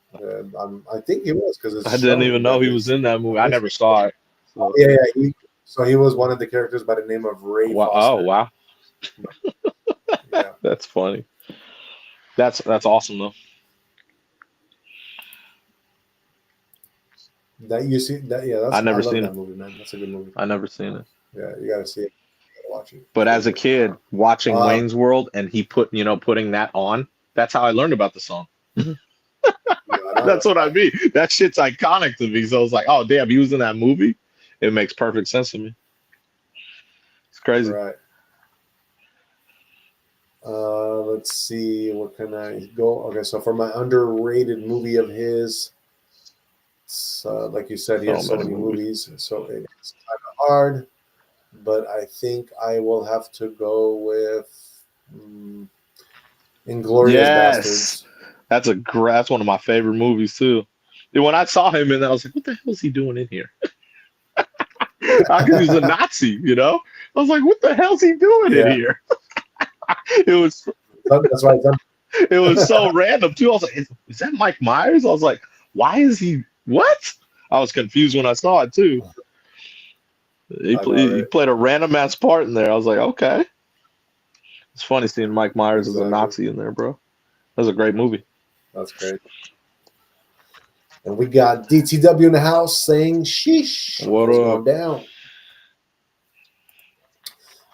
think he was because I didn't even know he was in that movie. I never saw it. So. Yeah. So he was one of the characters by the name of Ray. Wow. Foster. Oh, wow. Yeah. That's funny. That's awesome though. That you see that? Yeah, I never seen that movie, man. That's a good movie. I never seen it. Yeah, you gotta see it. You gotta watch it. But as a kid, watching Wayne's World and he putting that on, that's how I learned about the song. That's what I mean. That shit's iconic to me. So I was like, oh damn, he was in that movie. It makes perfect sense to me. It's crazy. Right. Let's see. What can I go? Okay, so for my underrated movie of his, like you said, he has so many movies, so it's kind of hard. But I think I will have to go with Inglourious Bastards. That's one of my favorite movies too. And when I saw him in that, I was like, what the hell is he doing in here? Because he's a Nazi, I was like, what the hell is he doing in here? That's right. It was so random too. I was like, is that Mike Myers? I was like, why is he what? I was confused when I saw it too. He played a random ass part in there. I was like, okay. It's funny seeing Mike Myers as a Nazi in there, bro. That was a great movie. That's great. And we got DTW in the house saying sheesh. What up? Down.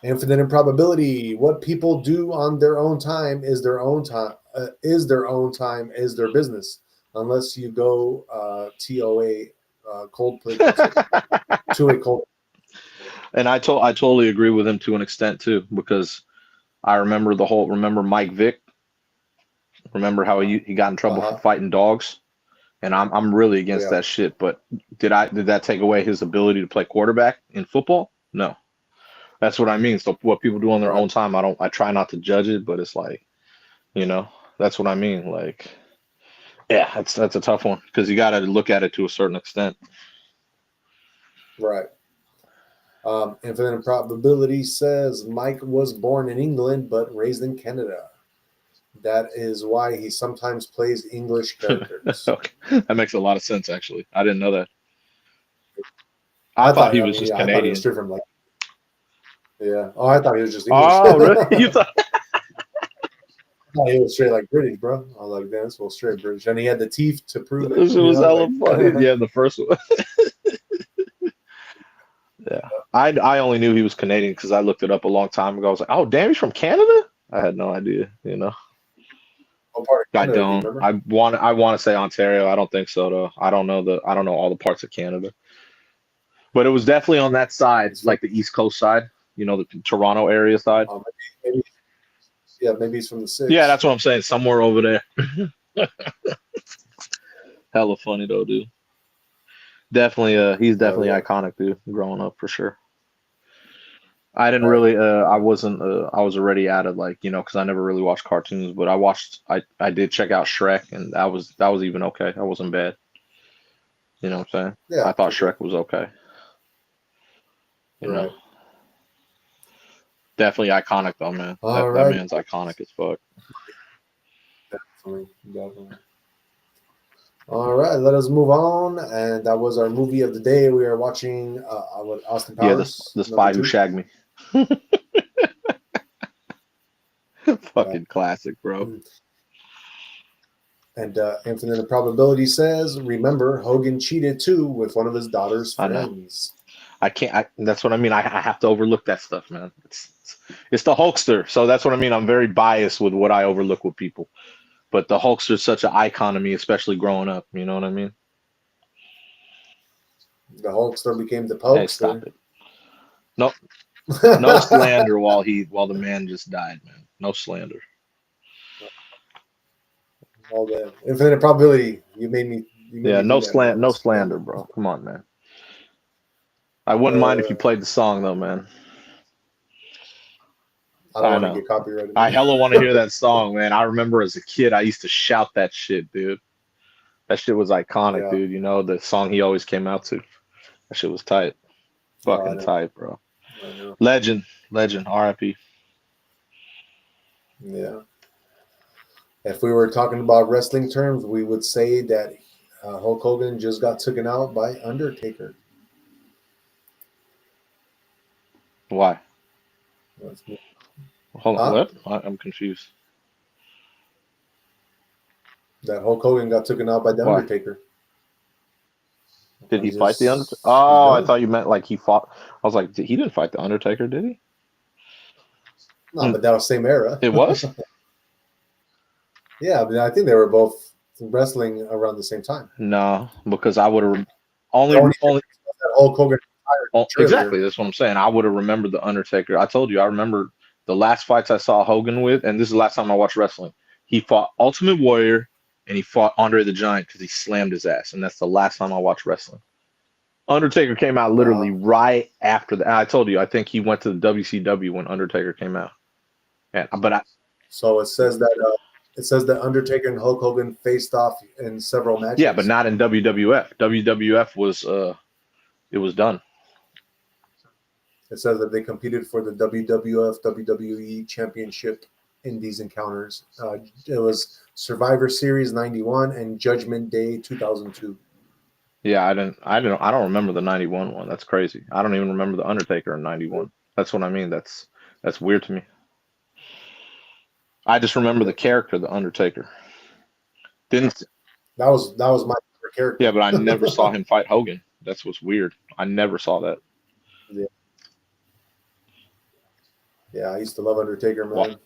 Infinite improbability. What people do on their own time is their own time. Is their own time is their business, unless you go TOA Coldplay concert to a cold. And I totally agree with him to an extent too, because I remember remember Mike Vick. Remember how he got in trouble for fighting dogs, and I'm really against that shit. But did that take away his ability to play quarterback in football? No. That's what I mean. So what people do on their own time, I try not to judge it, but it's like, that's what I mean. Like, yeah, that's a tough one because you got to look at it to a certain extent. Right. Infinite improbability says Mike was born in England but raised in Canada. That is why he sometimes plays English characters. Okay. That makes a lot of sense, actually. I didn't know that. I thought he was just Canadian. I thought he was straight from Oh, I thought he was just English. Oh, really? You thought? I thought he was straight like British, bro. I was like, damn, this was straight British, and he had the teeth to prove it. This was hella funny. Yeah, the first one. Yeah, I only knew he was Canadian because I looked it up a long time ago. I was like, oh, damn, he's from Canada. I had no idea. What part of Canada, I don't. I want to say Ontario. I don't think so though. I don't know all the parts of Canada. But it was definitely on that side, like the East Coast side. The Toronto area side. Maybe he's from the 6. Yeah, that's what I'm saying. Somewhere over there. Hella funny though, dude. Definitely, he's definitely iconic, dude. Growing up, for sure. I didn't really. I wasn't. I was already out of because I never really watched cartoons. But I did check out Shrek, and that was even okay. That wasn't bad. You know what I'm saying? Yeah. I thought Shrek was okay. You know. Definitely iconic though, man. That man's iconic as fuck. Definitely. All right, let us move on. And that was our movie of the day. We are watching Austin Powers. Yeah, the Spy Who Shagged Me. Fucking classic, bro. And Infinite Improbability says, remember, Hogan cheated too with one of his daughter's friends. I can't. That's what I mean. I have to overlook that stuff, man. It's the Hulkster. So that's what I mean. I'm very biased with what I overlook with people. But the Hulkster is such an icon to me, especially growing up. You know what I mean? The Hulkster became the Pokester. Hey, stop it. No slander while the man just died, man. No slander. All the Infinite Probability. You made me. No slander, bro. Come on, man. I wouldn't mind if you played the song though, man. I don't want to get copyrighted. I hella want to hear that song, man. I remember as a kid, I used to shout that shit, dude. That shit was iconic, dude. The song he always came out to. That shit was tight. Fucking tight, bro. Legend. R.I.P. Yeah. If we were talking about wrestling terms, we would say that Hulk Hogan just got taken out by Undertaker. Why? Hold on, what? I'm confused. That Hulk Hogan got taken out by the Undertaker. Did he fight the Undertaker? Oh, I thought you meant like he fought. I was like, he didn't fight the Undertaker, did he? No, but that was same era. It was? Yeah, I think they were both wrestling around the same time. No, because I would have only Hulk Hogan. Exactly, that's what I'm saying. I would have remembered the Undertaker. I told you, I remember the last fights I saw Hogan with, and this is the last time I watched wrestling. He fought Ultimate Warrior, and he fought Andre the Giant because he slammed his ass, and that's the last time I watched wrestling. Undertaker came out literally right after that. I told you, I think he went to the WCW when Undertaker came out. So it says that Undertaker and Hulk Hogan faced off in several matches. Yeah, but not in WWF. WWF was it was done. It says that they competed for the WWF WWE Championship in these encounters. It was Survivor Series 91 and Judgment Day 2002. Yeah, I don't remember the 91 one. That's crazy. I don't even remember the Undertaker in 91. That's what I mean. That's weird to me. I just remember the character, the Undertaker. That was my favorite character. Yeah, but I never saw him fight Hogan. That's what's weird. I never saw that. Yeah. Yeah, I used to love Undertaker, man. What?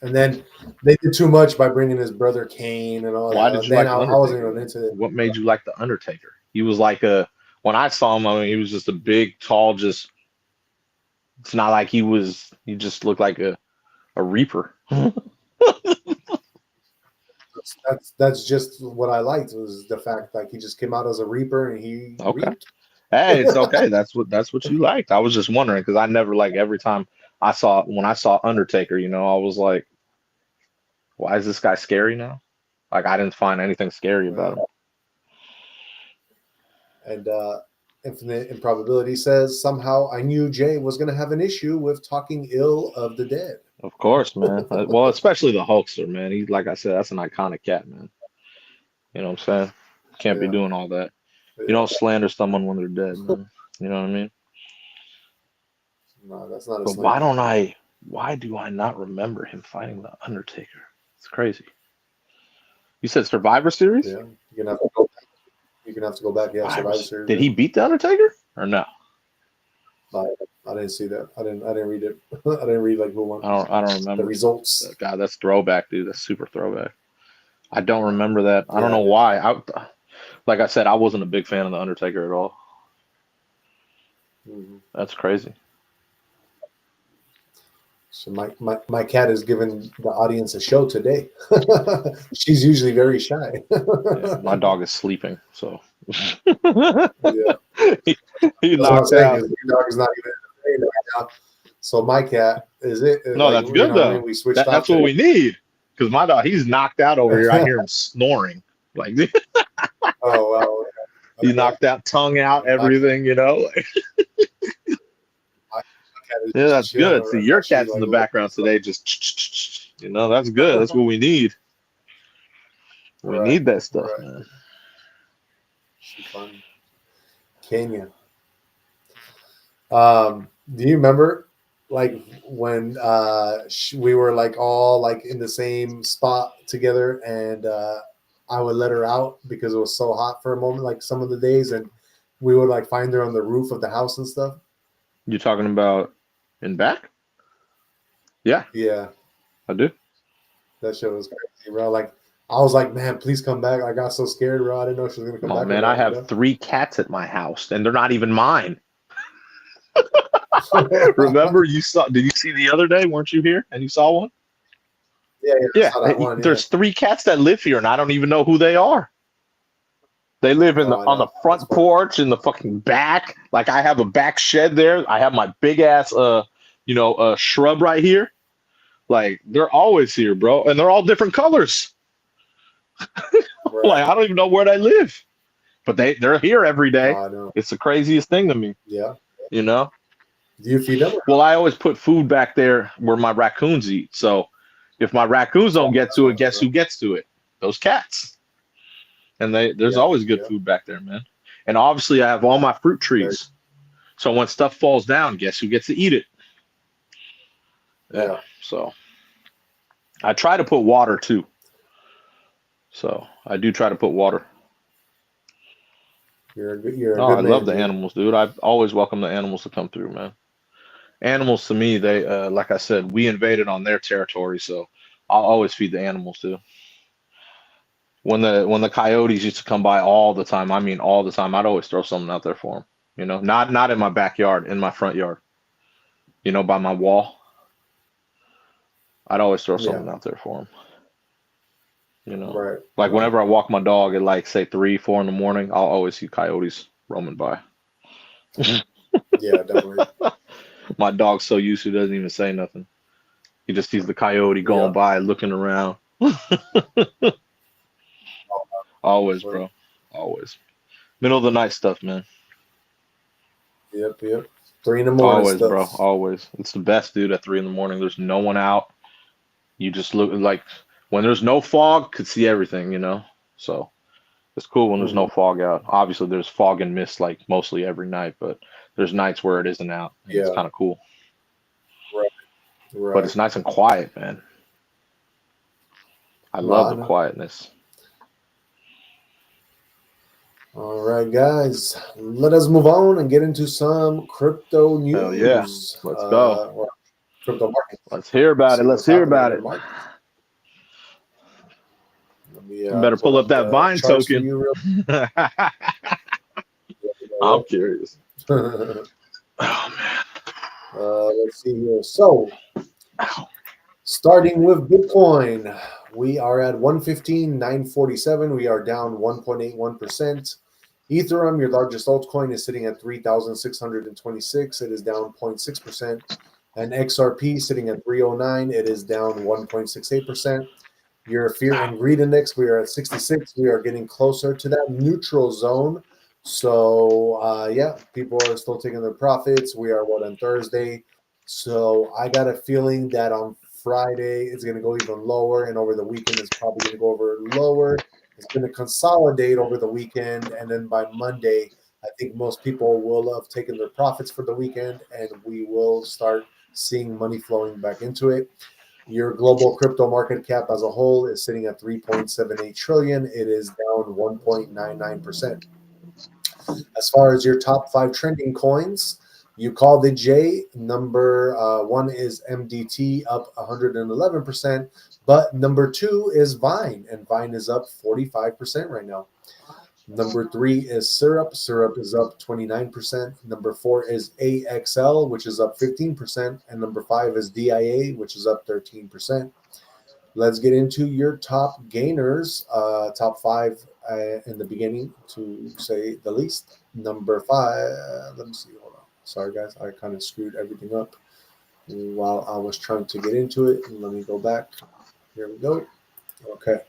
And then they did too much by bringing his brother Kane and all Why that. did you Then like I Undertaker? wasn't even into it. What made you like the Undertaker? He was like when I saw him, I mean, he was just a big, tall, just. It's not like he just looked like a reaper. That's just what I liked, was the fact like he just came out as a reaper and he Okay. reaped. Hey, it's okay. That's what you liked. I was just wondering because I never like every time when I saw Undertaker, I was like, why is this guy scary now? Like I didn't find anything scary about him. And Infinite Improbability says, somehow I knew Jay was going to have an issue with talking ill of the dead. Of course, man. Well, especially the Hulkster, man. He, like I said, that's an iconic cat, man. You know what I'm saying? Can't be doing all that. You don't slander someone when they're dead, man. You know what I mean? No, that's not a But why do I not remember him fighting the Undertaker? It's crazy. You said Survivor Series? Yeah, you're gonna have to go back. You're gonna have to go back. Yeah, Survivor Series. Did he beat the Undertaker or no? I didn't see that. I didn't read it. I didn't read like who won. I don't remember the results. God, that's throwback, dude. That's super throwback. I don't remember that. I don't know why. Like I said, I wasn't a big fan of the Undertaker at all. Mm-hmm. That's crazy. So my cat is giving the audience a show today. She's usually very shy. Yeah, my dog is sleeping, so Yeah. he knocked out. Your dog is not even right now. So my cat is it? No, like, that's good though. We switched. That's what we need. Because my dog, he's knocked out over here. I hear him snoring. Like, oh wow. He knocked out, tongue out, everything. Yeah, that's good. See, your cat's in the background today, just that's good. That's what we need. We need that stuff, man. She's fun. Kenya. Do you remember, like, when we were like all like in the same spot together, and I would let her out because it was so hot for a moment, like some of the days, and we would like find her on the roof of the house and stuff. You talking about in back? Yeah. Yeah. I do. That shit was crazy, bro. Like, I was like, man, please come back. I got so scared, bro. I didn't know she was gonna come back. Oh man, I have 3 cats at my house, and they're not even mine. Remember, did you see the other day? Weren't you here? And you saw one? Yeah. There's 3 cats that live here, and I don't even know who they are. They live on the front porch, in the fucking back. Like, I have a back shed there. I have my big ass, shrub right here. Like, they're always here, bro, and they're all different colors. Right. Like, I don't even know where they live, but they're here every day. It's the craziest thing to me. Yeah. Do you feed them? Well, I always put food back there where my raccoons eat. So if my raccoons don't get to it, guess who gets to it? Those cats. And there's always good food back there, man. And obviously I have all my fruit trees. So when stuff falls down, guess who gets to eat it? Yeah. So I try to put water too. So I do try to put water. You're a good I man, love the animals, dude. I always welcome the animals to come through, man. Animals to me, they like I said, we invaded on their territory, so I'll always feed the animals too. When the coyotes used to come by all the time, I mean all the time, I'd always throw something out there for them. Not in my backyard, in my front yard. By my wall. I'd always throw something out there for them. Right. Like whenever I walk my dog at like say 3, 4 in the morning, I'll always see coyotes roaming by. Yeah, definitely. My dog's so used to it, doesn't even say nothing. He just sees the coyote going by, looking around. Always, bro. Always. Middle of the night stuff, man. Yep. 3 in the morning. Always, stuff. bro. Always. It's the best, dude. At 3 in the morning, there's no one out. You just look like when there's no fog, could see everything. So it's cool when there's no fog out. Obviously, there's fog and mist like mostly every night, but there's nights where it isn't out. It's kind of cool. Right. But it's nice and quiet, man. I love the quietness. All right, guys. Let us move on and get into some crypto news. Hell yeah. Let's go. crypto market. Let's hear about it. Let's hear about it. Let me, Better pull up that Vine token. I'm curious. Oh man. Let's see here. So, starting with Bitcoin, we are at 115,947. We are down 1.81%. Ethereum, your largest altcoin, is sitting at 3,626. It is down 0.6%. And XRP sitting at 309. It is down 1.68%. Your fear and greed index, we are at 66. We are getting closer to that neutral zone. So, yeah, people are still taking their profits. We are on Thursday. So I got a feeling that on Friday it's going to go even lower, and over the weekend it's probably going to go over lower. It's going to consolidate over the weekend, and then by Monday, I think most people will have taken their profits for the weekend, and we will start seeing money flowing back into it. Your global crypto market cap as a whole is sitting at 3.78 trillion. It is down 1.99%. As far as your top 5 trending coins, you call the J. Number 1 is MDT, up 111%. But number 2 is Vine, and Vine is up 45% right now. Number 3 is Syrup. Syrup is up 29%. Number 4 is AXL, which is up 15%. And number 5 is DIA, which is up 13%. Let's get into your top gainers, top 5 in the beginning, to say the least. Number 5, let me see. Hold on. Sorry, guys. I kind of screwed everything up while I was trying to get into it. Let me go back. Here we go. Okay.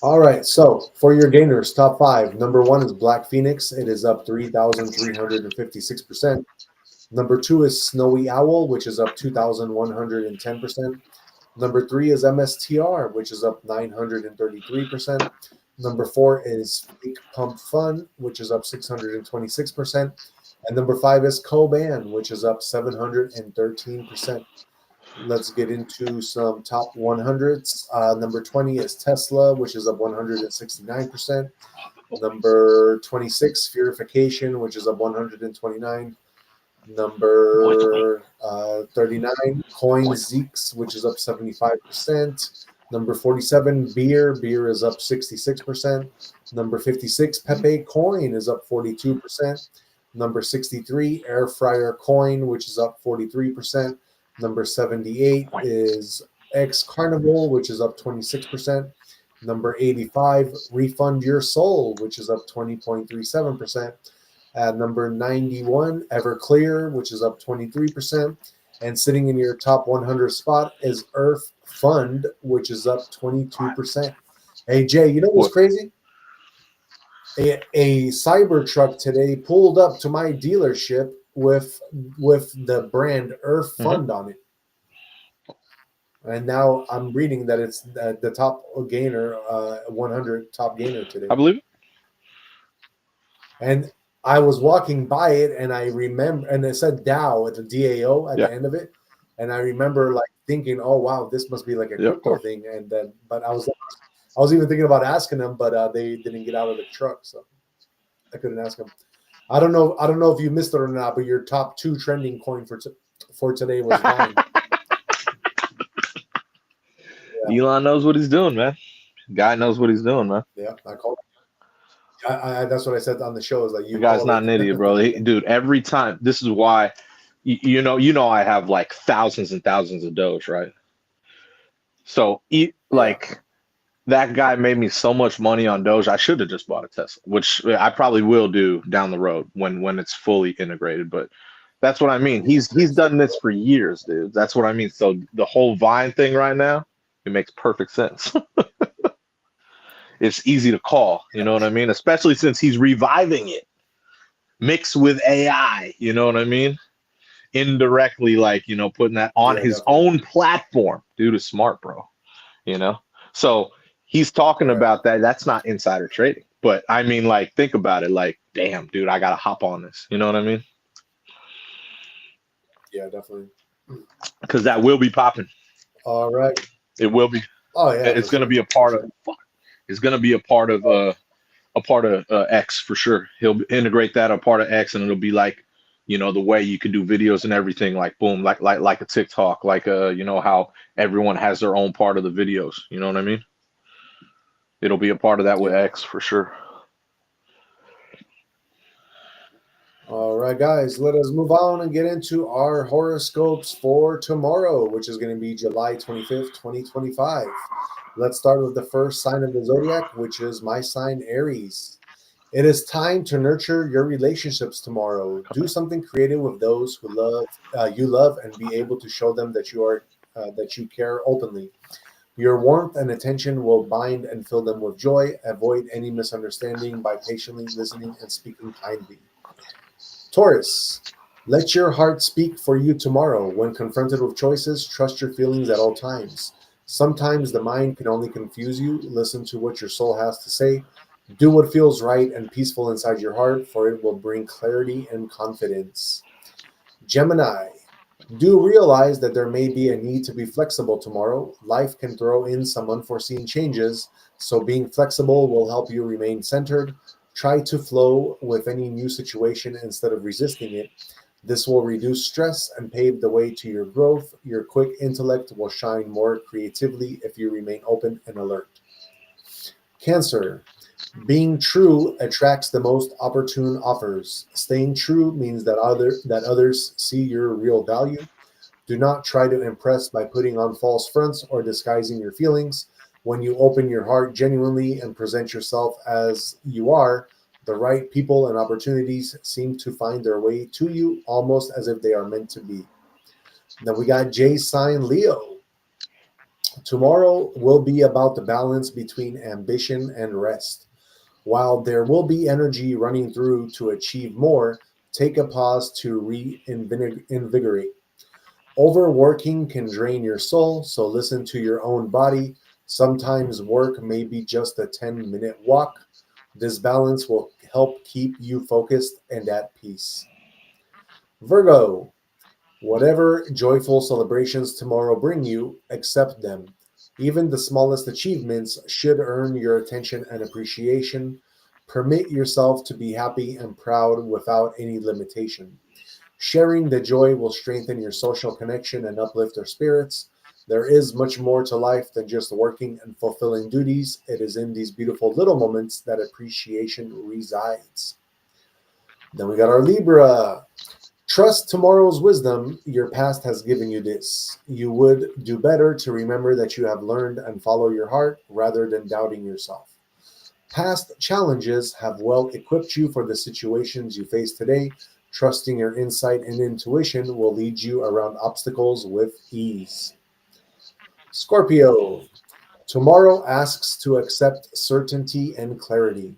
All right. So for your gainers, top 5. Number 1 is Black Phoenix. It is up 3,356%. Number 2 is Snowy Owl, which is up 2,110%. Number 3 is MSTR, which is up 933%. Number 4 is Fake Pump Fun, which is up 626%. And number 5 is Coban, which is up 713%. Let's get into some top 100s. Number 20 is Tesla, which is up 169%. Number 26, Purification, which is up 129%. Number 39, Coin Zeeks, which is up 75%. Number 47, Beer. Beer is up 66%. Number 56, Pepe Coin is up 42%. Number 63, Air Fryer Coin, which is up 43%. Number 78 is X Carnival, which is up 26%. Number 85, Refund Your Soul, which is up 20.37%. At number 91, Everclear, which is up 23%. And sitting in your top 100 spot is Earth Fund, which is up 22%. Hey, Jay, you know what's crazy? A Cybertruck today pulled up to my dealership with the brand Earth Fund on it. And now I'm reading that it's the top gainer, 100 top gainer today. I believe it. And I was walking by it, and I remember, and it said DAO at the DAO at the end of it, and I remember like thinking, "Oh wow, this must be like a crypto thing." And then, but I was even thinking about asking them, but they didn't get out of the truck, so I couldn't ask them. I don't know if you missed it or not, but your top 2 trending coin for today was Vine. Elon knows what he's doing, man. Guy knows what he's doing, man. Yeah, I called. That's what I said on the show. Is like you guy's not an idiot, bro. Dude, every time. This is why, you know, I have like thousands and thousands of Doge, right? So, that guy made me so much money on Doge. I should have just bought a Tesla, which I probably will do down the road when it's fully integrated. But that's what I mean. He's done this for years, dude. That's what I mean. So the whole Vine thing right now, it makes perfect sense. It's easy to call, you know what I mean? Especially since he's reviving it, mixed with AI, you know what I mean? Indirectly, like, you know, putting that on his own platform. Dude is smart, bro. You know? So he's talking about that. That's not insider trading. But I mean, like, think about it. Like, damn, dude, I got to hop on this. You know what I mean? Yeah, definitely. Because that will be popping. All right. It will be. Oh, yeah. It's going to be a part of. It's going to be a part of X for sure. He'll integrate that a part of X, and it'll be like, you know, the way you can do videos and everything, like boom, like a TikTok, like you know, how everyone has their own part of the videos. You know what I mean? It'll be a part of that with X for sure. All right, guys, let us move on and get into our horoscopes for tomorrow, which is going to be July 25th, 2025. Let's start with the first sign of the zodiac, which is my sign, Aries. It is time to nurture your relationships tomorrow. Do something creative with those who you love, and be able to show them that you care openly. Your warmth and attention will bind and fill them with joy. Avoid any misunderstanding by patiently listening and speaking kindly. Taurus, let your heart speak for you tomorrow. When confronted with choices, trust your feelings at all times. Sometimes the mind can only confuse you. Listen to what your soul has to say. Do what feels right and peaceful inside your heart, for it will bring clarity and confidence. Gemini, do realize that there may be a need to be flexible tomorrow. Life can throw in some unforeseen changes, so being flexible will help you remain centered. Try to flow with any new situation instead of resisting it. This will reduce stress and pave the way to your growth. Your quick intellect will shine more creatively if you remain open and alert. Cancer, being true attracts the most opportune offers. Staying true means that others see your real value. Do not try to impress by putting on false fronts or disguising your feelings. When you open your heart genuinely and present yourself as you are, the right people and opportunities seem to find their way to you almost as if they are meant to be. Now we got J sign, Leo. Tomorrow will be about the balance between ambition and rest. While there will be energy running through to achieve more, take a pause to reinvigorate. Overworking can drain your soul, so listen to your own body. Sometimes work may be just a 10-minute walk. This balance will help keep you focused and at peace. Virgo, whatever joyful celebrations tomorrow bring you, accept them. Even the smallest achievements should earn your attention and appreciation. Permit yourself to be happy and proud without any limitation. Sharing the joy will strengthen your social connection and uplift your spirits. There is much more to life than just working and fulfilling duties. It is in these beautiful little moments that appreciation resides. Then we got our Libra. Trust tomorrow's wisdom. Your past has given you this. You would do better to remember that you have learned and follow your heart rather than doubting yourself. Past challenges have well equipped you for the situations you face today. Trusting your insight and intuition will lead you around obstacles with ease. Scorpio, tomorrow asks to accept certainty and clarity.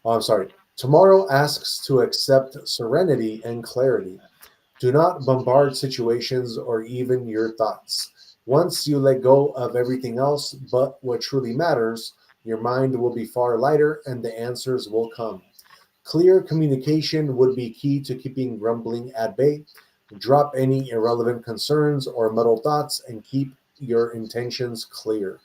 Oh, I'm sorry. Tomorrow asks to accept serenity and clarity. Do not bombard situations or even your thoughts. Once you let go of everything else but what truly matters, your mind will be far lighter and the answers will come. Clear communication would be key to keeping grumbling at bay. Drop any irrelevant concerns or muddled thoughts and keep your intentions clear.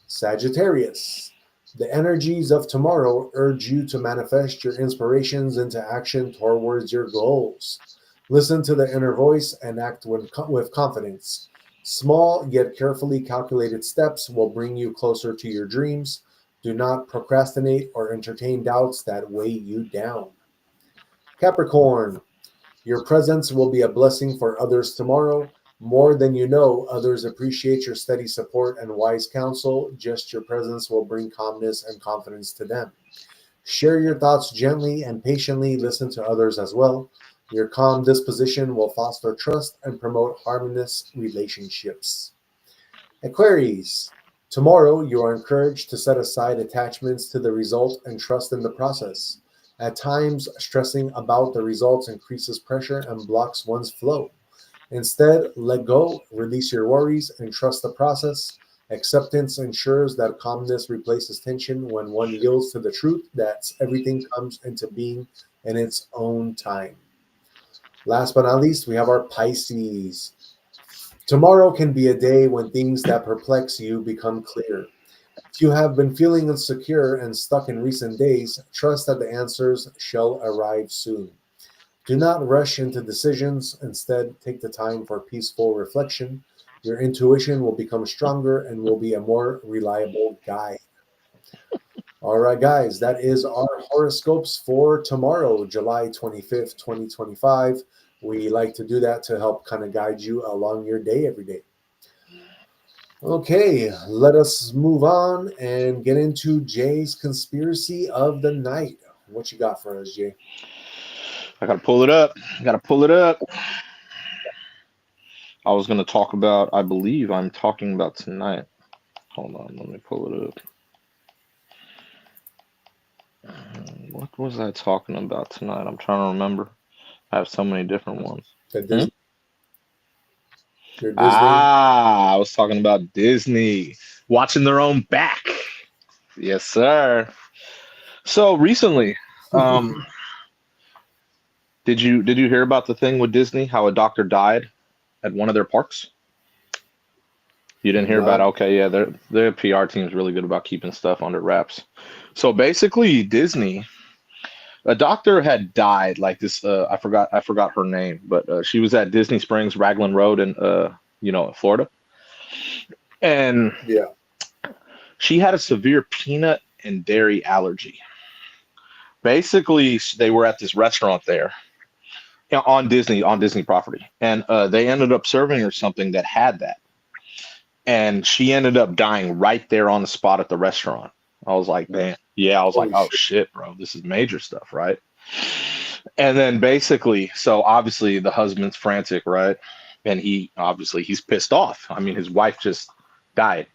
Sagittarius, the energies of tomorrow urge you to manifest your inspirations into action towards your goals. Listen to the inner voice and act with confidence. Small yet carefully calculated steps will bring you closer to your dreams. Do not procrastinate or entertain doubts that weigh you down. Capricorn, your presence will be a blessing for others tomorrow. More than you know, others appreciate your steady support and wise counsel. Just your presence will bring calmness and confidence to them. Share your thoughts gently and patiently listen to others as well. Your calm disposition will foster trust and promote harmonious relationships. Aquarius, tomorrow you are encouraged to set aside attachments to the result and trust in the process. At times, stressing about the results increases pressure and blocks one's flow. Instead, let go, release your worries, and trust the process. Acceptance ensures that calmness replaces tension when one yields to the truth that everything comes into being in its own time. Last but not least, we have our Pisces. Tomorrow can be a day when things that perplex you become clear. If you have been feeling insecure and stuck in recent days, trust that the answers shall arrive soon. Do not rush into decisions. Instead, take the time for peaceful reflection. Your intuition will become stronger and will be a more reliable guide. All right, guys, that is our horoscopes for tomorrow, July 25th, 2025. We like to do that to help kind of guide you along your day every day. Okay, let us move on and get into Jay's conspiracy of the night. What you got for us, Jay? I gotta pull it up. I was gonna talk about, I believe I'm talking about tonight. Hold on, let me pull it up. What was I talking about tonight? I'm trying to remember. I have so many different ones. Your Disney. I was talking about Disney watching their own back. Yes, sir. So recently, did you hear about the thing with Disney? How a doctor died at one of their parks? You didn't hear about it? Okay, yeah, their PR team's really good about keeping stuff under wraps. So basically, Disney, a doctor had died like this. I forgot her name, but she was at Disney Springs, Raglan Road, in Florida, and she had a severe peanut and dairy allergy. Basically, they were at this restaurant there on Disney property, and they ended up serving her something that had that, and she ended up dying right there on the spot at the restaurant. I was like, man, yeah, I was like, oh shit, bro, this is major stuff, right? And then basically, so obviously the husband's frantic, right? And he's pissed off. I mean, his wife just died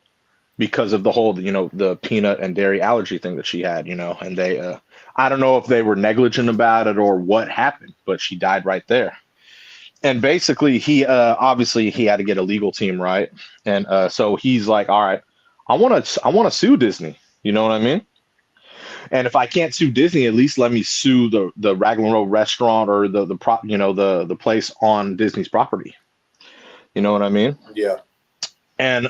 because of the whole, the peanut and dairy allergy thing that she had, and they, I don't know if they were negligent about it or what happened, but she died right there. And basically he obviously he had to get a legal team, right? And so he's like, all right, I want to sue Disney. You know what I mean? And if I can't sue Disney, at least let me sue the Raglan Road restaurant or the place on Disney's property. You know what I mean? Yeah. And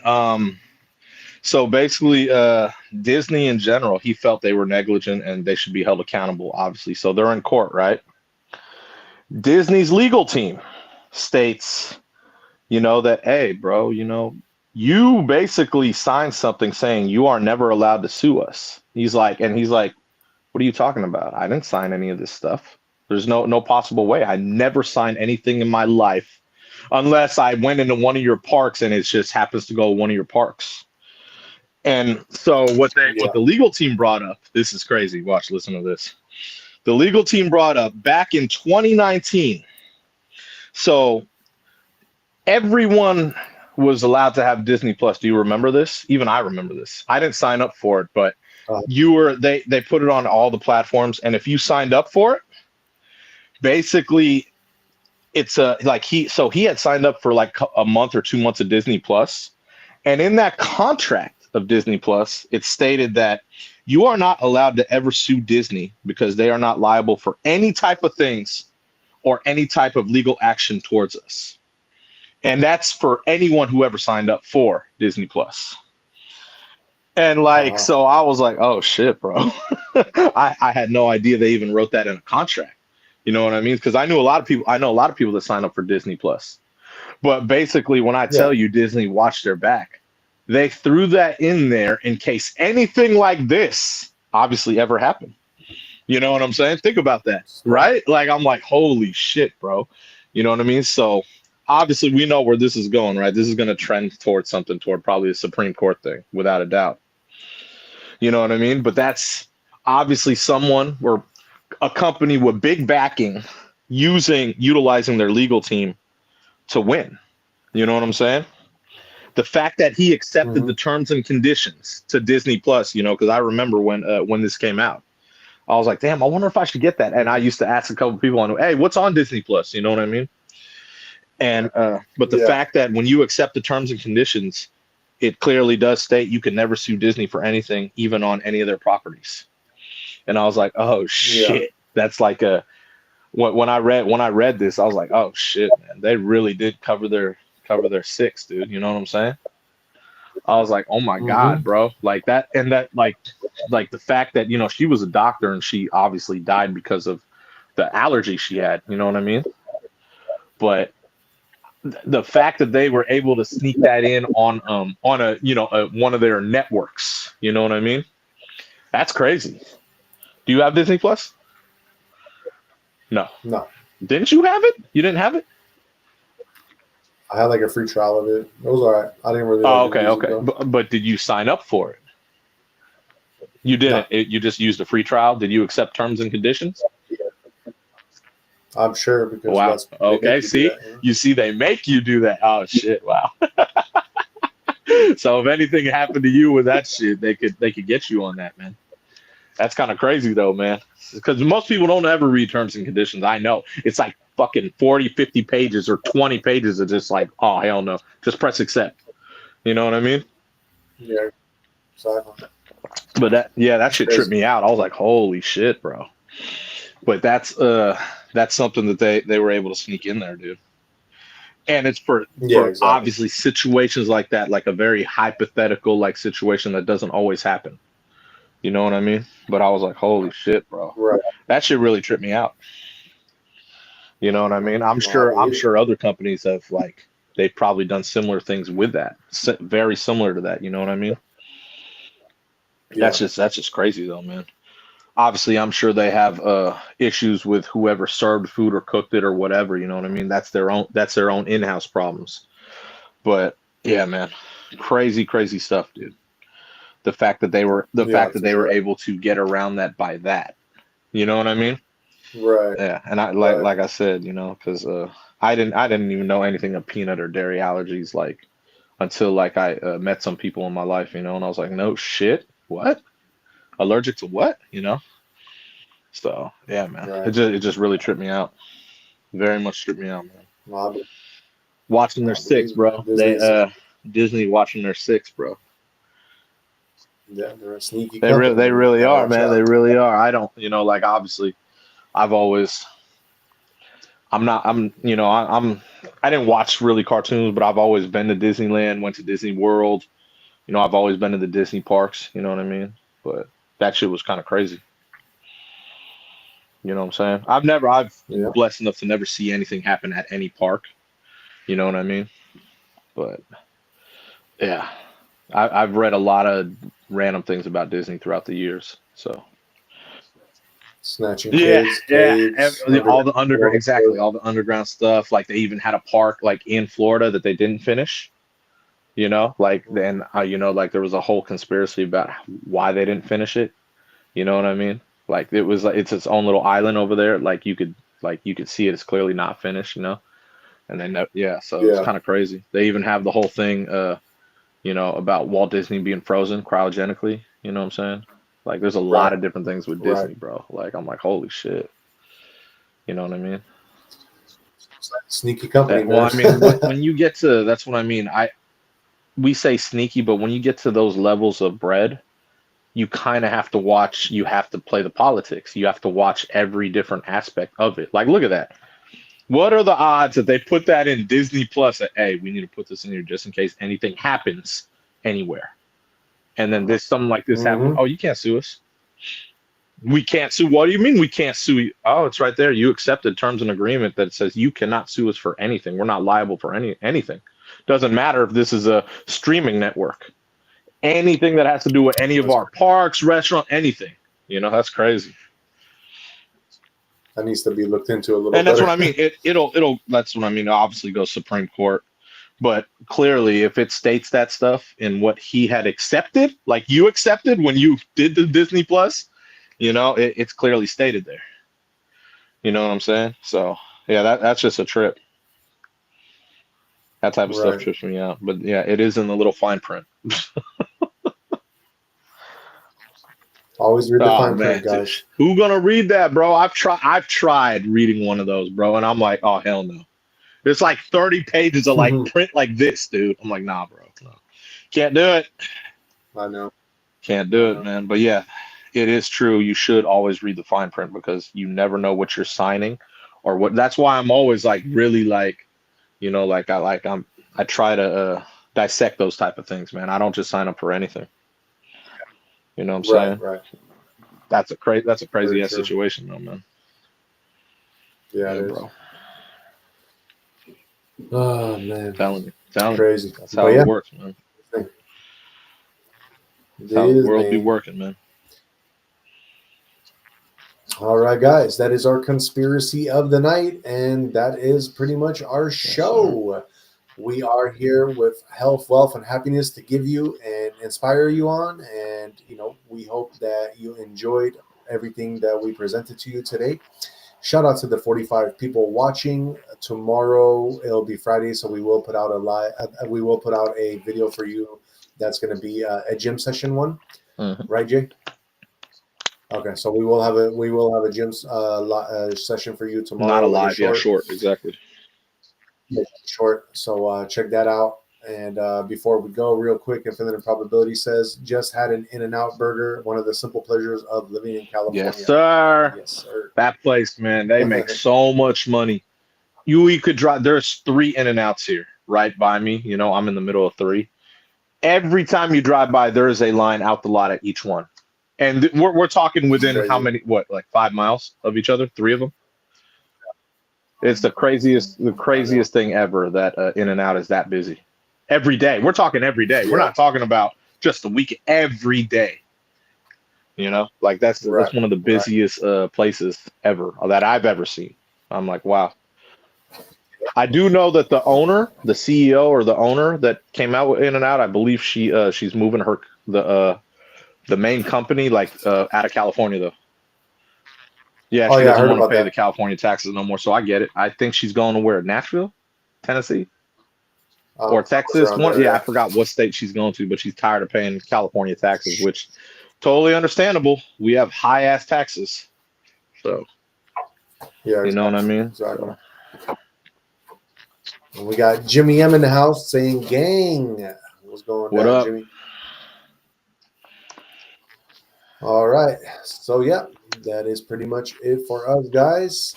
so basically, Disney in general, he felt they were negligent and they should be held accountable, obviously. So they're in court, right? Disney's legal team states, that, hey, bro, you basically signed something saying you are never allowed to sue us. He's like, what are you talking about? I didn't sign any of this stuff. There's no possible way. I never signed anything in my life unless I went into one of your parks and it just happens to go one of your parks. And so what the legal team brought up, this is crazy. Watch, listen to this. The legal team brought up back in 2019. So everyone was allowed to have Disney Plus. Do you remember this? Even I remember this. I didn't sign up for it, but they put it on all the platforms. And if you signed up for it, basically it's he had signed up for like a month or 2 months of Disney Plus. And in that contract of Disney Plus, it stated that you are not allowed to ever sue Disney because they are not liable for any type of things or any type of legal action towards us. And that's for anyone who ever signed up for Disney Plus. And so I was like, oh shit, bro. I had no idea they even wrote that in a contract. You know what I mean? Because I know a lot of people that sign up for Disney Plus. But basically, when I tell you Disney watched their back, they threw that in there in case anything like this obviously ever happened. You know what I'm saying? Think about that, right? Like, I'm like, holy shit, bro. You know what I mean? So obviously we know where this is going, right? This is going to trend towards probably a Supreme Court thing, without a doubt. You know what I mean? But that's obviously someone or a company with big backing utilizing their legal team to win. You know what I'm saying? The fact that he accepted the terms and conditions to Disney Plus, because I remember when this came out, I was like, damn, I wonder if I should get that. And I used to ask a couple people, I know, hey, what's on Disney Plus? You know what I mean? And but the fact that when you accept the terms and conditions, it clearly does state you can never sue Disney for anything, even on any of their properties. And I was like, oh shit, that's like when I read this, I was like, oh shit, man, they really did cover their six, dude. You know what I'm saying? I was like, oh my God, bro, like that. And that like the fact that, she was a doctor and she obviously died because of the allergy she had. You know what I mean? But the fact that they were able to sneak that in on a one of their networks, you know what I mean? That's crazy. Do you have Disney Plus? No. No, Didn't you have it? You didn't have it? I had like a free trial of it. It was all right. I didn't really. Oh, Like the okay. music, though. But did you sign up for it? You didn't. No. You just used a free trial. Did you accept terms and conditions? I'm sure because Wow. that's Okay. See, you see, they make you do that. Oh shit! Wow. So if anything happened to you with that shit, they could get you on that, man. That's kind of crazy though, man. Because most people don't ever read terms and conditions. I know it's like fucking 40, 50 pages or 20 pages of just like, oh hell no, just press accept. You know what I mean? Yeah. Exactly. But that shit tripped me out. I was like, holy shit, bro. But that's something that they were able to sneak in there, dude. And it's for exactly. obviously situations like that, like a very hypothetical like situation that doesn't always happen. You know what I mean? But I was like, holy shit, bro. Right. That shit really tripped me out. You know what I mean? I'm sure other companies have like they've probably done similar things with that. Very similar to that, you know what I mean? Yeah. That's just crazy though, man. Obviously, I'm sure they have issues with whoever served food or cooked it or whatever. You know what I mean? That's their own in-house problems. But yeah, man, crazy stuff, dude. The fact that they were able to get around that by that. You know what I mean? Right. Yeah, and like I said, you know, because I didn't even know anything of peanut or dairy allergies like until like I met some people in my life, you know, and I was like, no shit, what? Allergic to what? You know? So yeah, man, Right. it just really tripped me out. Very much tripped me out, man. Well, Watching their six, bro. Disney watching their six, bro. Yeah, they're a sneaky. They really are, man. They really are. I don't, you know, like obviously, I didn't watch really cartoons, but I've always been to Disneyland, went to Disney World. You know, I've always been to the Disney parks. You know what I mean? But that shit was kind of crazy. You know what I'm saying? I've been blessed enough to never see anything happen at any park. You know what I mean? But yeah, I've read a lot of random things about Disney throughout the years. So snatching kids, caves, all the underground stuff. Like they even had a park like in Florida that they didn't finish. You know, like then you know, like there was a whole conspiracy about why they didn't finish it. You know what I mean? Like it was like it's its own little island over there. Like you could see it. It's clearly not finished. You know, and then so it's kind of crazy. They even have the whole thing, you know, about Walt Disney being frozen cryogenically. You know what I'm saying? Like there's a lot of different things with Disney, bro. Like I'm like, holy shit. You know what I mean? Sneaky company. Well, I mean, when you get to that's what I mean. We say sneaky, but when you get to those levels of bread, you kind of have to watch. You have to play the politics. You have to watch every different aspect of it. Like, look at that. What are the odds that they put that in Disney Plus? That, hey, we need to put this in here just in case anything happens anywhere. And then something like this happens. Oh, you can't sue us. We can't sue. What do you mean we can't sue you? Oh, it's right there. You accepted terms and agreement that says you cannot sue us for anything. We're not liable for anything. Doesn't matter if this is a streaming network. Anything that has to do with any of our parks, restaurant, anything. You know, that's crazy. That needs to be looked into a little. And that's what I mean. It'll. That's what I mean. Obviously, go Supreme Court, but clearly, if it states that stuff in what he had accepted, like you accepted when you did the Disney Plus, you know, it's clearly stated there. You know what I'm saying? So yeah, that's just a trip. That type of stuff trips me out. But yeah, it is in the little fine print. Always read the fine print, guys. Who gonna read that, bro? I've tried reading one of those, bro, and I'm like, oh hell no. There's like 30 pages of like print like this, dude. I'm like, nah, bro, no, can't do it. I know, can't do it, man. But yeah, it is true. You should always read the fine print because you never know what you're signing or what. That's why I'm always like really like, you know, like I try to dissect those type of things, man. I don't just sign up for anything. You know what I'm saying? Right. That's a crazy ass situation, though, man. Yeah, it is. bro. Oh man, Telling you. crazy. That's how But it yeah, works, man. it That's how the is, world be man. working, man. All right, guys, that is our conspiracy of the night, and that is pretty much our show. We are here with health, wealth, and happiness to give you and inspire you on. And, we hope that you enjoyed everything that we presented to you today. Shout out to the 45 people watching. Tomorrow it'll be Friday, so we will put out a video for you. That's going to be a gym session one, right, Jay? Okay, so we will have a gym session for you tomorrow. Not a like live, short, exactly. Short. So check that out. And before we go, real quick, Infinite Improbability says, just had an In-N-Out burger, one of the simple pleasures of living in California. Yes, sir. Yes, sir. That place, man, they make so much money. You could drive. There's 3 In-N-Outs here, right by me. I'm in the middle of 3. Every time you drive by, there is a line out the lot at each one. And we're talking within how many, like 5 miles of each other, 3 of them. It's the craziest thing ever that In-N-Out is that busy. Every day. We're talking every day. Yeah. We're not talking about just a week, every day. Like that's one of the busiest places ever that I've ever seen. I'm like, wow. I do know that the owner, the CEO or the owner that came out with In-N-Out, I believe she's moving the main company out of California though. Yeah, she doesn't want to pay the California taxes no more. So I get it. I think she's going to where? Nashville, Tennessee, or Texas. I forgot what state she's going to, but she's tired of paying California taxes, which totally understandable. We have high ass taxes, so yeah, you know what I mean. Exactly. And we got Jimmy M in the house saying, "Gang, what's going what down, up, Jimmy?" All right, so yeah, that is pretty much it for us, guys.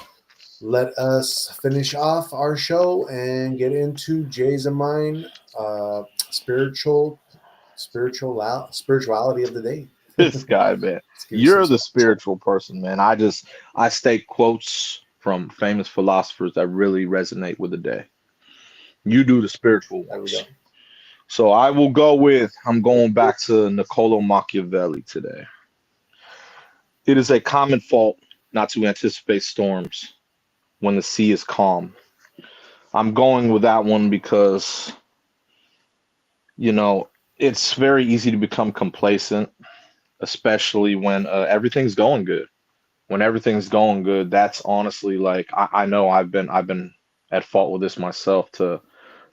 Let us finish off our show and get into Jay's and mine spirituality of the day. This guy, man. You're the spiritual person, man. I state quotes from famous philosophers that really resonate with the day. You do the spiritual ones. So I will go with, I'm going back to Niccolo Machiavelli today. It is a common fault not to anticipate storms when the sea is calm. I'm going with that one because, it's very easy to become complacent, especially when everything's going good. When everything's going good, that's honestly like, I know I've been at fault with this myself, to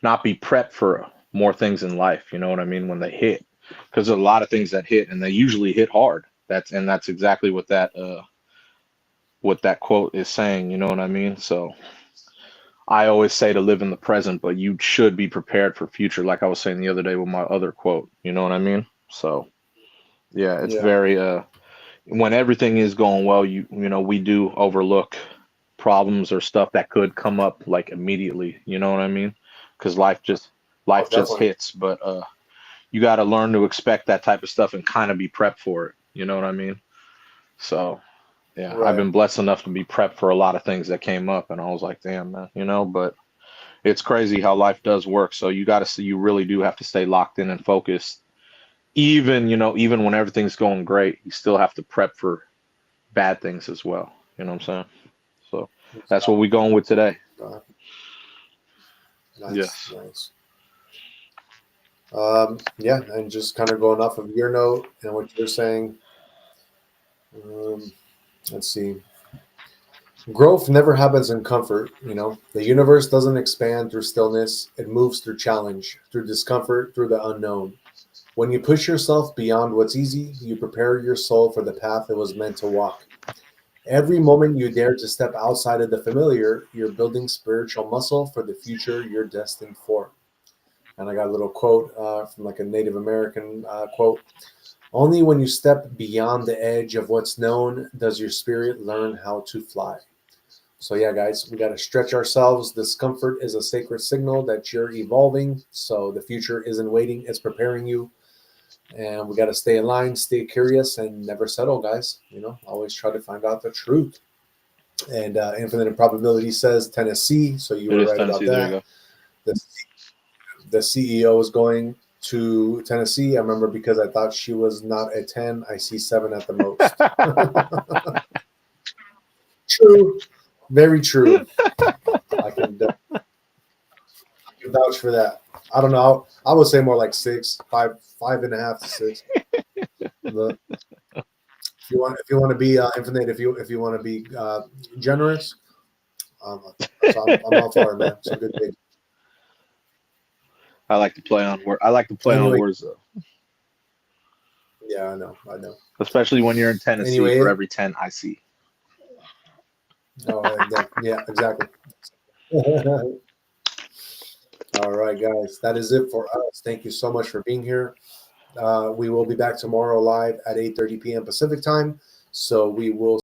not be prepped for more things in life. You know what I mean? When they hit, because there's a lot of things that hit, and they usually hit hard. That's exactly what that quote is saying. You know what I mean? So I always say to live in the present, but you should be prepared for future. Like I was saying the other day with my other quote. You know what I mean? So yeah, it's very when everything is going well, we do overlook problems or stuff that could come up like immediately. You know what I mean? Because life just hits. But you got to learn to expect that type of stuff and kind of be prepped for it. You know what I mean? So yeah, I've been blessed enough to be prepped for a lot of things that came up, and I was like, damn, man, but it's crazy how life does work. So you really do have to stay locked in and focused. Even when everything's going great, you still have to prep for bad things as well. You know what I'm saying? So that's what we're going with today. Nice. Yeah, and just kind of going off of your note and what you're saying. Let's see. Growth never happens in comfort. The universe doesn't expand through stillness. It moves through challenge, through discomfort, through the unknown. When you push yourself beyond what's easy, you prepare your soul for the path it was meant to walk. Every moment you dare to step outside of the familiar, you're building spiritual muscle for the future you're destined for. And I got a little quote from like a Native American quote. Only when you step beyond the edge of what's known does your spirit learn how to fly. So yeah, guys, we got to stretch ourselves. Discomfort is a sacred signal that you're evolving. So the future isn't waiting, it's preparing you. And we got to stay in line, stay curious, and never settle, guys. Always try to find out the truth. And Infinite Improbability says Tennessee, so you It were is right Tennessee. about There you that. go. The CEO is going to Tennessee. I remember because I thought she was not a 10. I see 7 at the most. True. Very true. I can vouch for that. I don't know. I would say more like 6, 5.5 to 6. But if you want to be Infinite, if you want to be generous, so I'm all for it, man. Some good things. I like to play on word. I like to play Anyway. on words though, Yeah, I know. especially when you're in Tennessee. Anyway. For every 10 I see. Oh, yeah, exactly. All right, guys, that is it for us. Thank you so much for being here. We will be back tomorrow live at 8:30 p.m. Pacific time. So we will